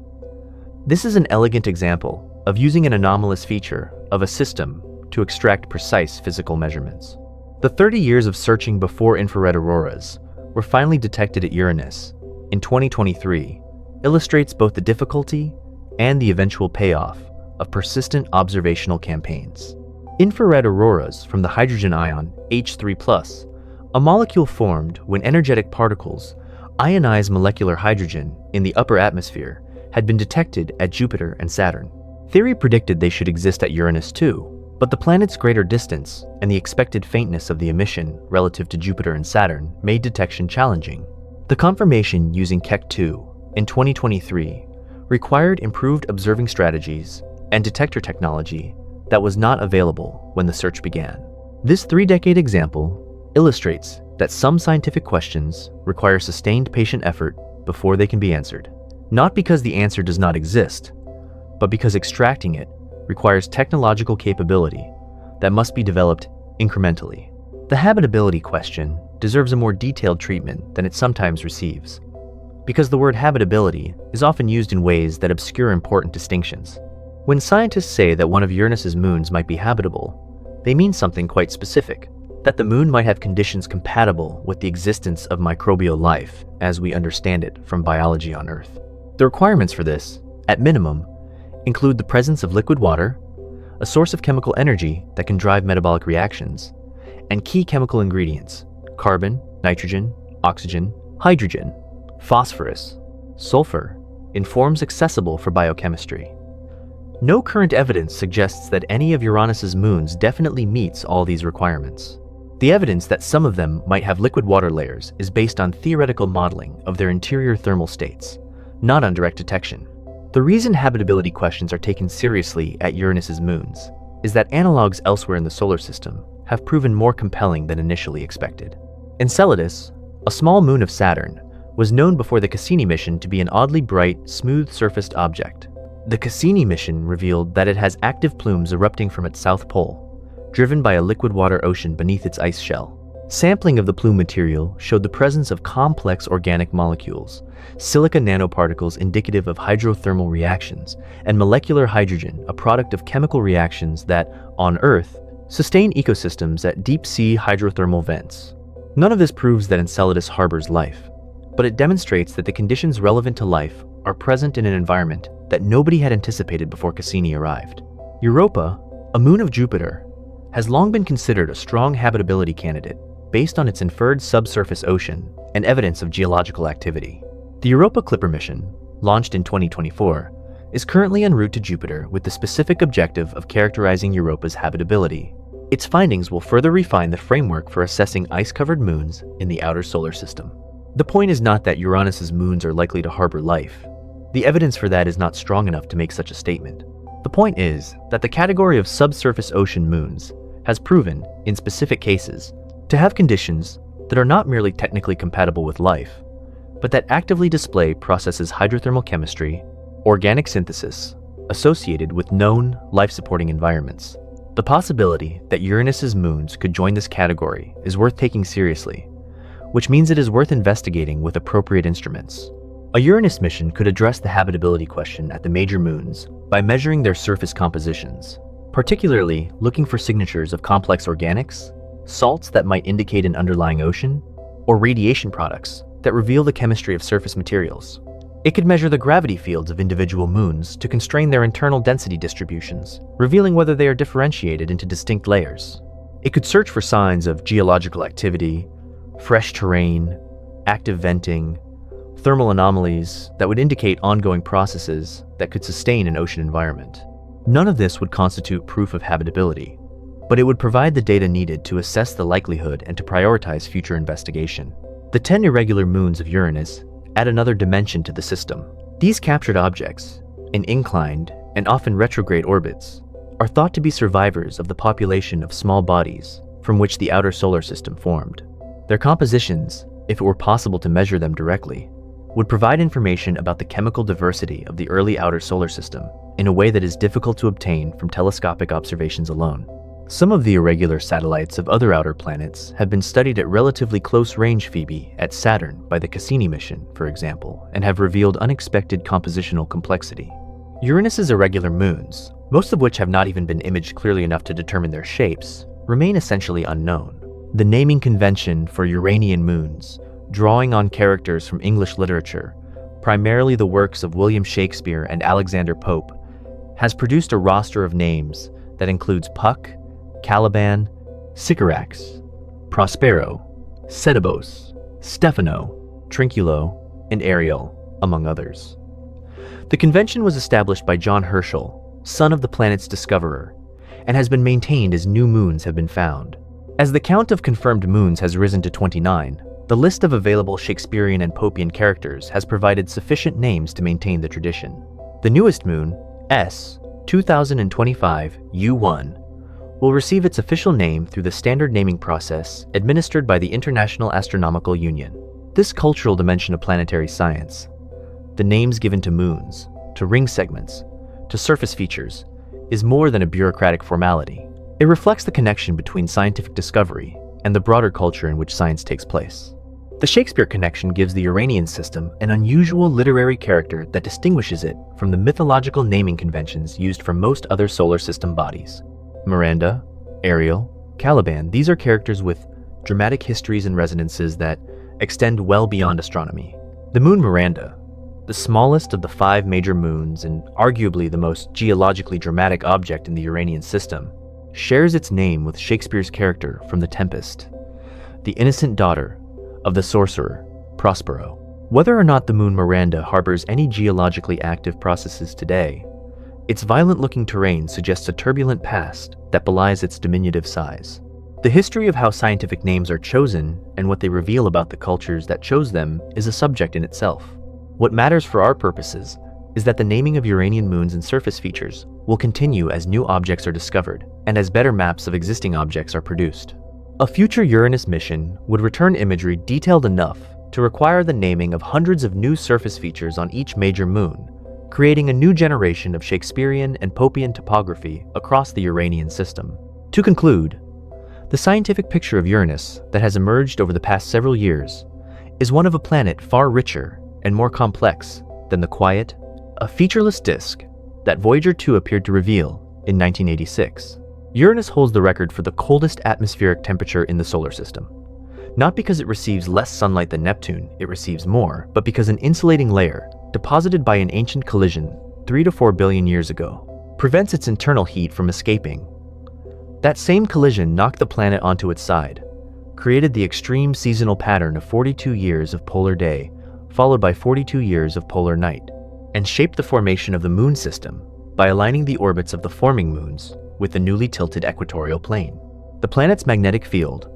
This is an elegant example of using an anomalous feature of a system to extract precise physical measurements. The 30 years of searching before infrared auroras were finally detected at Uranus in 2023 illustrates both the difficulty and the eventual payoff of persistent observational campaigns. Infrared auroras from the hydrogen ion H3+, a molecule formed when energetic particles ionize molecular hydrogen in the upper atmosphere, had been detected at Jupiter and Saturn. Theory predicted they should exist at Uranus too, but the planet's greater distance and the expected faintness of the emission relative to Jupiter and Saturn made detection challenging. The confirmation using Keck 2 in 2023 required improved observing strategies and detector technology that was not available when the search began. This 3-decade example illustrates that some scientific questions require sustained patient effort before they can be answered. Not because the answer does not exist, but because extracting it requires technological capability that must be developed incrementally. The habitability question deserves a more detailed treatment than it sometimes receives, because the word habitability is often used in ways that obscure important distinctions. When scientists say that one of Uranus's moons might be habitable, they mean something quite specific, that the moon might have conditions compatible with the existence of microbial life as we understand it from biology on Earth. The requirements for this, at minimum, include the presence of liquid water, a source of chemical energy that can drive metabolic reactions, and key chemical ingredients: carbon, nitrogen, oxygen, hydrogen, phosphorus, sulfur, in forms accessible for biochemistry. No current evidence suggests that any of Uranus's moons definitely meets all these requirements. The evidence that some of them might have liquid water layers is based on theoretical modeling of their interior thermal states, not on direct detection. The reason habitability questions are taken seriously at Uranus's moons is that analogs elsewhere in the solar system have proven more compelling than initially expected. Enceladus, a small moon of Saturn, was known before the Cassini mission to be an oddly bright, smooth-surfaced object. The Cassini mission revealed that it has active plumes erupting from its south pole, driven by a liquid water ocean beneath its ice shell. Sampling of the plume material showed the presence of complex organic molecules, silica nanoparticles indicative of hydrothermal reactions, and molecular hydrogen, a product of chemical reactions that, on Earth, sustain ecosystems at deep-sea hydrothermal vents. None of this proves that Enceladus harbors life, but it demonstrates that the conditions relevant to life are present in an environment that nobody had anticipated before Cassini arrived. Europa, a moon of Jupiter, has long been considered a strong habitability candidate based on its inferred subsurface ocean and evidence of geological activity. The Europa Clipper mission, launched in 2024, is currently en route to Jupiter with the specific objective of characterizing Europa's habitability. Its findings will further refine the framework for assessing ice-covered moons in the outer solar system. The point is not that Uranus's moons are likely to harbor life. The evidence for that is not strong enough to make such a statement. The point is that the category of subsurface ocean moons has proven, in specific cases, to have conditions that are not merely technically compatible with life, but that actively display processes hydrothermal chemistry, organic synthesis, associated with known life-supporting environments. The possibility that Uranus's moons could join this category is worth taking seriously, which means it is worth investigating with appropriate instruments. A Uranus mission could address the habitability question at the major moons by measuring their surface compositions, particularly looking for signatures of complex organics, salts that might indicate an underlying ocean, or radiation products that reveal the chemistry of surface materials. It could measure the gravity fields of individual moons to constrain their internal density distributions, revealing whether they are differentiated into distinct layers. It could search for signs of geological activity, fresh terrain, active venting, thermal anomalies that would indicate ongoing processes that could sustain an ocean environment. None of this would constitute proof of habitability, but it would provide the data needed to assess the likelihood and to prioritize future investigation. The 10 irregular moons of Uranus add another dimension to the system. These captured objects, in inclined and often retrograde orbits, are thought to be survivors of the population of small bodies from which the outer solar system formed. Their compositions, if it were possible to measure them directly, would provide information about the chemical diversity of the early outer solar system in a way that is difficult to obtain from telescopic observations alone. Some of the irregular satellites of other outer planets have been studied at relatively close range Phoebe at Saturn by the Cassini mission, for example, and have revealed unexpected compositional complexity. Uranus's irregular moons, most of which have not even been imaged clearly enough to determine their shapes, remain essentially unknown. The naming convention for Uranian moons, drawing on characters from English literature, primarily the works of William Shakespeare and Alexander Pope, has produced a roster of names that includes Puck, Caliban, Sycorax, Prospero, Setebos, Stefano, Trinculo, and Ariel, among others. The convention was established by John Herschel, son of the planet's discoverer, and has been maintained as new moons have been found. As the count of confirmed moons has risen to 29, the list of available Shakespearean and Popian characters has provided sufficient names to maintain the tradition. The newest moon, S, 2025 U1 will receive its official name through the standard naming process administered by the International Astronomical Union. This cultural dimension of planetary science, the names given to moons, to ring segments, to surface features, is more than a bureaucratic formality. It reflects the connection between scientific discovery and the broader culture in which science takes place. The Shakespeare connection gives the Uranian system an unusual literary character that distinguishes it from the mythological naming conventions used for most other solar system bodies. Miranda, Ariel, Caliban, these are characters with dramatic histories and resonances that extend well beyond astronomy. The moon Miranda, the smallest of the 5 major moons and arguably the most geologically dramatic object in the Uranian system, shares its name with Shakespeare's character from The Tempest, the innocent daughter of the sorcerer, Prospero. Whether or not the moon Miranda harbors any geologically active processes today, its violent-looking terrain suggests a turbulent past that belies its diminutive size. The history of how scientific names are chosen and what they reveal about the cultures that chose them is a subject in itself. What matters for our purposes is that the naming of Uranian moons and surface features will continue as new objects are discovered and as better maps of existing objects are produced. A future Uranus mission would return imagery detailed enough to require the naming of hundreds of new surface features on each major moon, creating a new generation of Shakespearean and Popian topography across the Uranian system. To conclude, the scientific picture of Uranus that has emerged over the past several years is one of a planet far richer and more complex than the quiet, a featureless disk that Voyager 2 appeared to reveal in 1986. Uranus holds the record for the coldest atmospheric temperature in the solar system. Not because it receives less sunlight than Neptune, it receives more, but because an insulating layer, deposited by an ancient collision 3 to 4 billion years ago, prevents its internal heat from escaping. That same collision knocked the planet onto its side, created the extreme seasonal pattern of 42 years of polar day, followed by 42 years of polar night, and shaped the formation of the moon system by aligning the orbits of the forming moons with the newly tilted equatorial plane. The planet's magnetic field,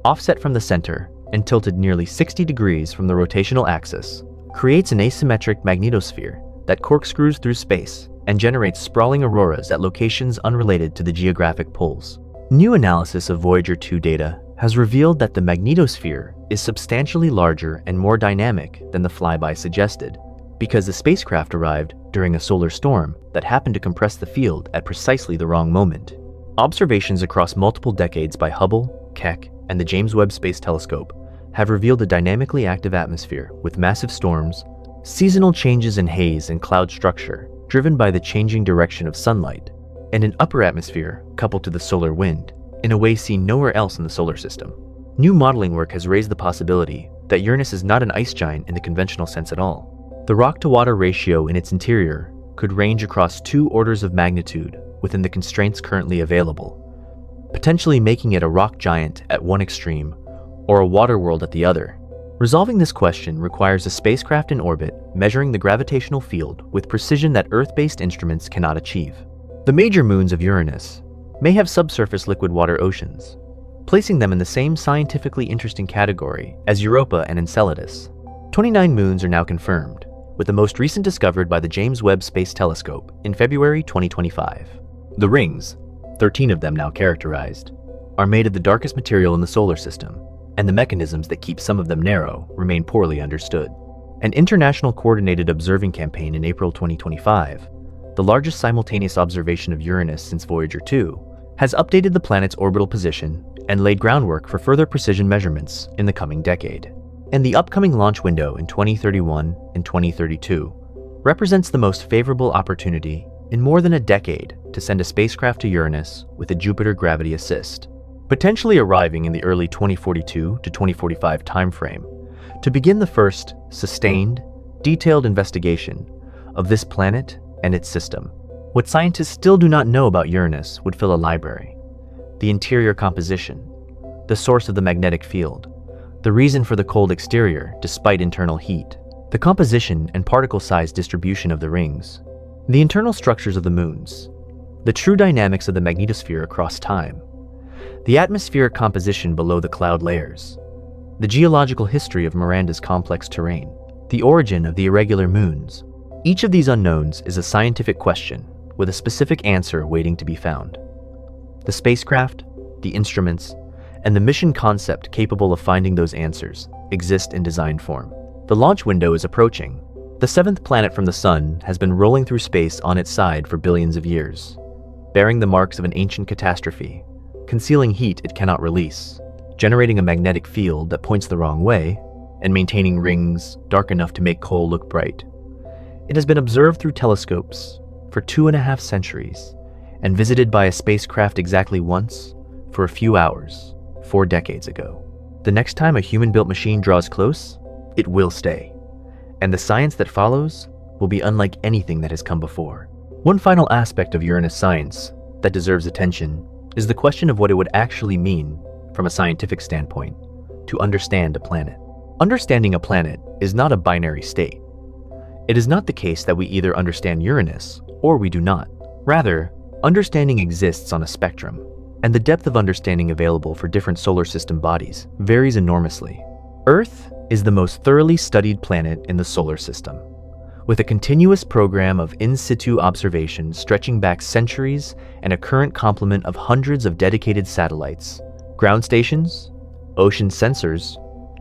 offset from the center and tilted nearly 60 degrees from the rotational axis, creates an asymmetric magnetosphere that corkscrews through space and generates sprawling auroras at locations unrelated to the geographic poles. New analysis of Voyager 2 data has revealed that the magnetosphere is substantially larger and more dynamic than the flyby suggested, because the spacecraft arrived during a solar storm that happened to compress the field at precisely the wrong moment. Observations across multiple decades by Hubble, Keck, and the James Webb Space Telescope have revealed a dynamically active atmosphere with massive storms, seasonal changes in haze and cloud structure driven by the changing direction of sunlight, and an upper atmosphere coupled to the solar wind in a way seen nowhere else in the solar system. New modeling work has raised the possibility that Uranus is not an ice giant in the conventional sense at all. The rock-to-water ratio in its interior could range across 2 orders of magnitude within the constraints currently available, potentially making it a rock giant at one extreme or a water world at the other. Resolving this question requires a spacecraft in orbit measuring the gravitational field with precision that Earth-based instruments cannot achieve. The major moons of Uranus may have subsurface liquid water oceans, placing them in the same scientifically interesting category as Europa and Enceladus. 29 moons are now confirmed, with the most recent discovered by the James Webb Space Telescope in February 2025. The rings, 13 of them now characterized, are made of the darkest material in the solar system, and the mechanisms that keep some of them narrow remain poorly understood. An international coordinated observing campaign in April 2025, the largest simultaneous observation of Uranus since Voyager 2, has updated the planet's orbital position and laid groundwork for further precision measurements in the coming decade. And the upcoming launch window in 2031 and 2032 represents the most favorable opportunity in more than a decade to send a spacecraft to Uranus with a Jupiter gravity assist, potentially arriving in the early 2042 to 2045 timeframe to begin the first sustained, detailed investigation of this planet and its system. What scientists still do not know about Uranus would fill a library: the interior composition, the source of the magnetic field, the reason for the cold exterior despite internal heat, the composition and particle size distribution of the rings, the internal structures of the moons, the true dynamics of the magnetosphere across time, the atmospheric composition below the cloud layers, the geological history of Miranda's complex terrain, the origin of the irregular moons. Each of these unknowns is a scientific question with a specific answer waiting to be found. The spacecraft, the instruments, and the mission concept capable of finding those answers exist in design form. The launch window is approaching. The seventh planet from the Sun has been rolling through space on its side for billions of years, bearing the marks of an ancient catastrophe, concealing heat it cannot release, generating a magnetic field that points the wrong way, and maintaining rings dark enough to make coal look bright. It has been observed through telescopes for 2.5 centuries and visited by a spacecraft exactly once for a few hours 4 decades ago. The next time a human-built machine draws close, it will stay, and the science that follows will be unlike anything that has come before. One final aspect of Uranus science that deserves attention is the question of what it would actually mean from a scientific standpoint to understand a planet. Understanding a planet is not a binary state. It is not the case that we either understand Uranus or we do not. Rather, understanding exists on a spectrum, and the depth of understanding available for different solar system bodies varies enormously. Earth is the most thoroughly studied planet in the solar system, with a continuous program of in situ observation stretching back centuries and a current complement of hundreds of dedicated satellites, ground stations, ocean sensors,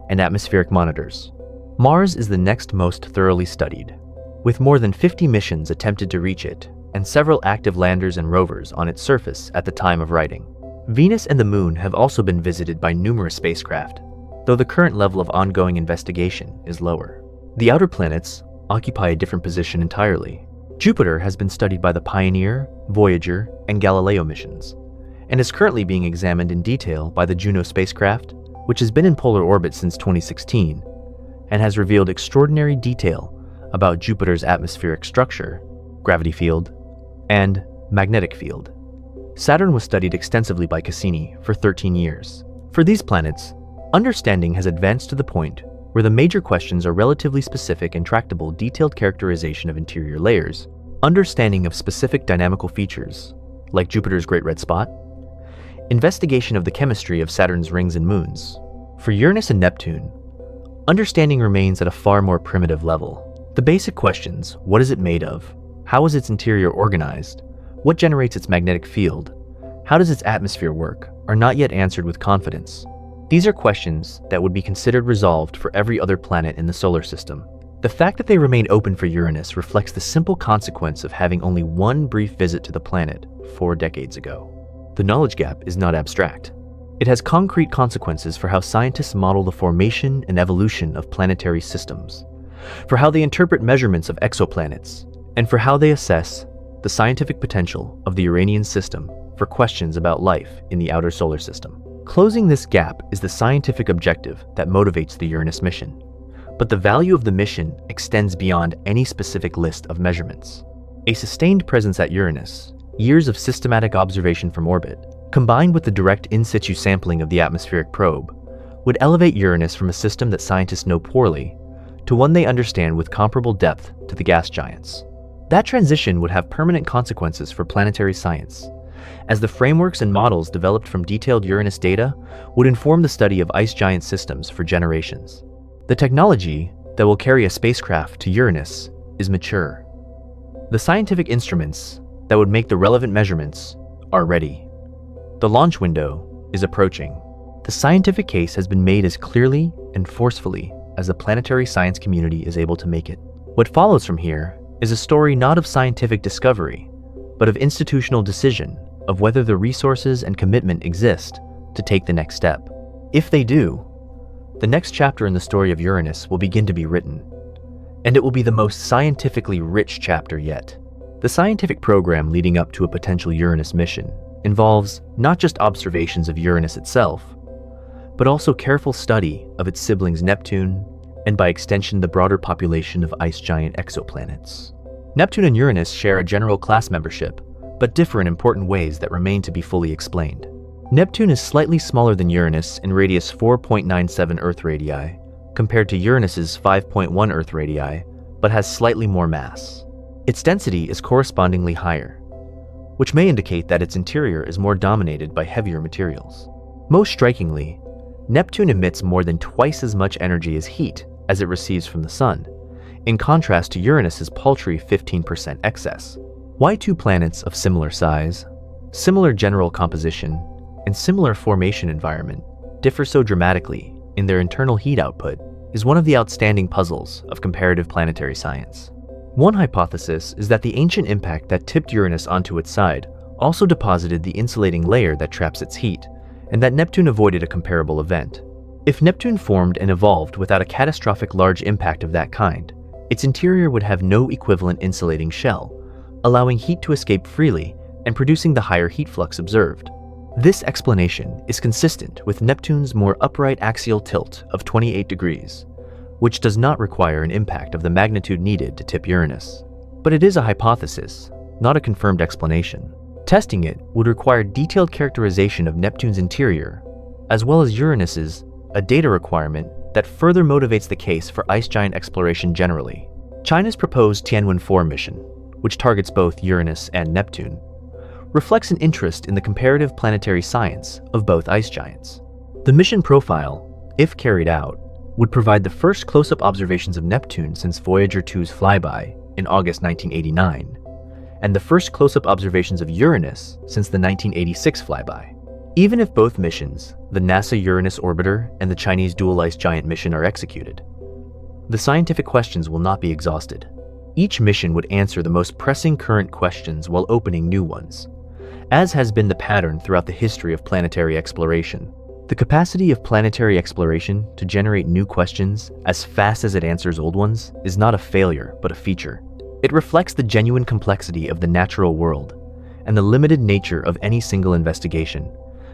and atmospheric monitors. Mars is the next most thoroughly studied, with more than 50 missions attempted to reach it and several active landers and rovers on its surface at the time of writing. Venus and the Moon have also been visited by numerous spacecraft, though the current level of ongoing investigation is lower. The outer planets occupy a different position entirely. Jupiter has been studied by the Pioneer, Voyager, and Galileo missions, and is currently being examined in detail by the Juno spacecraft, which has been in polar orbit since 2016, and has revealed extraordinary detail about Jupiter's atmospheric structure, gravity field, and magnetic field. Saturn was studied extensively by Cassini for 13 years. For these planets, understanding has advanced to the point where the major questions are relatively specific and tractable detailed characterization of interior layers, understanding of specific dynamical features, like Jupiter's Great Red Spot, investigation of the chemistry of Saturn's rings and moons. For Uranus and Neptune, understanding remains at a far more primitive level. The basic questions, what is it made of? How is its interior organized? What generates its magnetic field? How does its atmosphere work? Are not yet answered with confidence. These are questions that would be considered resolved for every other planet in the solar system. The fact that they remain open for Uranus reflects the simple consequence of having only one brief visit to the planet 4 decades ago. The knowledge gap is not abstract. It has concrete consequences for how scientists model the formation and evolution of planetary systems, for how they interpret measurements of exoplanets, and for how they assess the scientific potential of the Uranian system for questions about life in the outer solar system. Closing this gap is the scientific objective that motivates the Uranus mission, but the value of the mission extends beyond any specific list of measurements. A sustained presence at Uranus, years of systematic observation from orbit, combined with the direct in situ sampling of the atmospheric probe, would elevate Uranus from a system that scientists know poorly to one they understand with comparable depth to the gas giants. That transition would have permanent consequences for planetary science, as the frameworks and models developed from detailed Uranus data would inform the study of ice giant systems for generations. The technology that will carry a spacecraft to Uranus is mature. The scientific instruments that would make the relevant measurements are ready. The launch window is approaching. The scientific case has been made as clearly and forcefully as the planetary science community is able to make it. What follows from here is a story not of scientific discovery, but of institutional decision of whether the resources and commitment exist to take the next step. If they do, the next chapter in the story of Uranus will begin to be written, and it will be the most scientifically rich chapter yet. The scientific program leading up to a potential Uranus mission involves not just observations of Uranus itself, but also careful study of its siblings Neptune, and by extension the broader population of ice giant exoplanets. Neptune and Uranus share a general class membership, but differ in important ways that remain to be fully explained. Neptune is slightly smaller than Uranus in radius 4.97 Earth radii, compared to Uranus's 5.1 Earth radii, but has slightly more mass. Its density is correspondingly higher, which may indicate that its interior is more dominated by heavier materials. Most strikingly, Neptune emits more than twice as much energy as heat as it receives from the Sun, in contrast to Uranus's paltry 15% excess. Why two planets of similar size, similar general composition, and similar formation environment differ so dramatically in their internal heat output is one of the outstanding puzzles of comparative planetary science. One hypothesis is that the ancient impact that tipped Uranus onto its side also deposited the insulating layer that traps its heat, and that Neptune avoided a comparable event. If Neptune formed and evolved without a catastrophic large impact of that kind, its interior would have no equivalent insulating shell, allowing heat to escape freely and producing the higher heat flux observed. This explanation is consistent with Neptune's more upright axial tilt of 28 degrees, which does not require an impact of the magnitude needed to tip Uranus. But it is a hypothesis, not a confirmed explanation. Testing it would require detailed characterization of Neptune's interior, as well as Uranus's, a data requirement that further motivates the case for ice giant exploration generally. China's proposed Tianwen-4 mission, which targets both Uranus and Neptune, reflects an interest in the comparative planetary science of both ice giants. The mission profile, if carried out, would provide the first close-up observations of Neptune since Voyager 2's flyby in August 1989, and the first close-up observations of Uranus since the 1986 flyby. Even if both missions, the NASA Uranus orbiter and the Chinese dual ice giant mission, are executed, the scientific questions will not be exhausted. Each mission would answer the most pressing current questions while opening new ones, as has been the pattern throughout the history of planetary exploration. The capacity of planetary exploration to generate new questions as fast as it answers old ones is not a failure, but a feature. It reflects the genuine complexity of the natural world and the limited nature of any single investigation,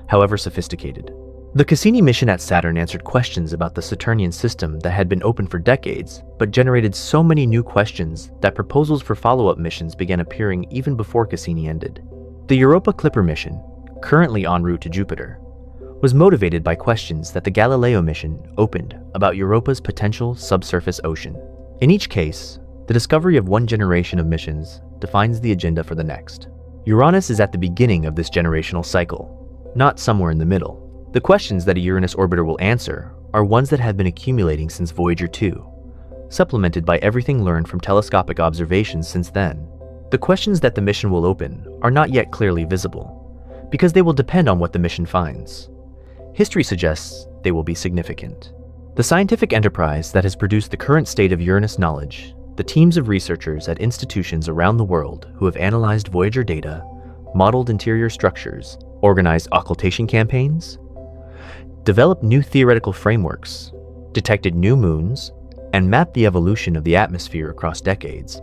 however sophisticated. The Cassini mission at Saturn answered questions about the Saturnian system that had been open for decades, but generated so many new questions that proposals for follow-up missions began appearing even before Cassini ended. The Europa Clipper mission, currently en route to Jupiter, was motivated by questions that the Galileo mission opened about Europa's potential subsurface ocean. In each case, the discovery of one generation of missions defines the agenda for the next. Uranus is at the beginning of this generational cycle, not somewhere in the middle. The questions that a Uranus orbiter will answer are ones that have been accumulating since Voyager 2, supplemented by everything learned from telescopic observations since then. The questions that the mission will open are not yet clearly visible, because they will depend on what the mission finds. History suggests they will be significant. The scientific enterprise that has produced the current state of Uranus knowledge, the teams of researchers at institutions around the world who have analyzed Voyager data, modeled interior structures, organized occultation campaigns, developed new theoretical frameworks, detected new moons, and mapped the evolution of the atmosphere across decades,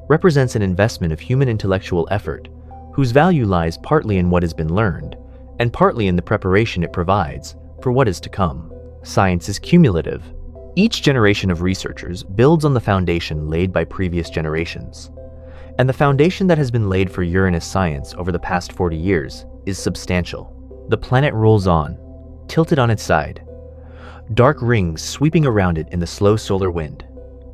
represents an investment of human intellectual effort whose value lies partly in what has been learned and partly in the preparation it provides for what is to come. Science is cumulative. Each generation of researchers builds on the foundation laid by previous generations, and the foundation that has been laid for Uranus science over the past 40 years is substantial. The planet rolls on, tilted on its side, dark rings sweeping around it in the slow solar wind,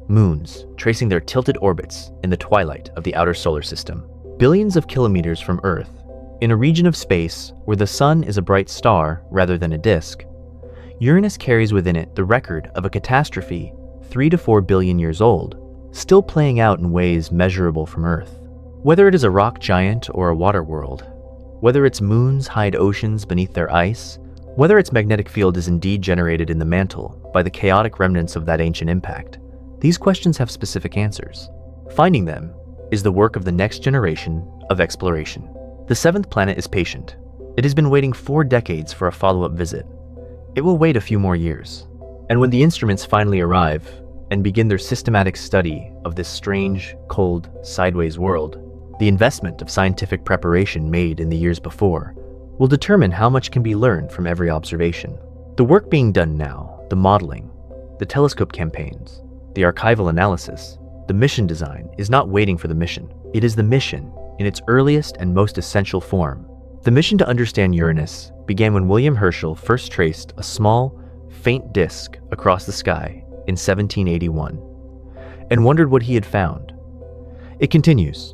moons tracing their tilted orbits in the twilight of the outer solar system. Billions of kilometers from Earth, in a region of space where the sun is a bright star rather than a disk, Uranus carries within it the record of a catastrophe 3 to 4 billion years old, still playing out in ways measurable from Earth. Whether it is a rock giant or a water world, whether its moons hide oceans beneath their ice, whether its magnetic field is indeed generated in the mantle by the chaotic remnants of that ancient impact, these questions have specific answers. Finding them is the work of the next generation of exploration. The seventh planet is patient. It has been waiting 4 decades for a follow-up visit. It will wait a few more years. And when the instruments finally arrive and begin their systematic study of this strange, cold, sideways world, the investment of scientific preparation made in the years before will determine how much can be learned from every observation. The work being done now, the modeling, the telescope campaigns, the archival analysis, the mission design is not waiting for the mission. It is the mission in its earliest and most essential form. The mission to understand Uranus began when William Herschel first traced a small, faint disk across the sky in 1781 and wondered what he had found. It continues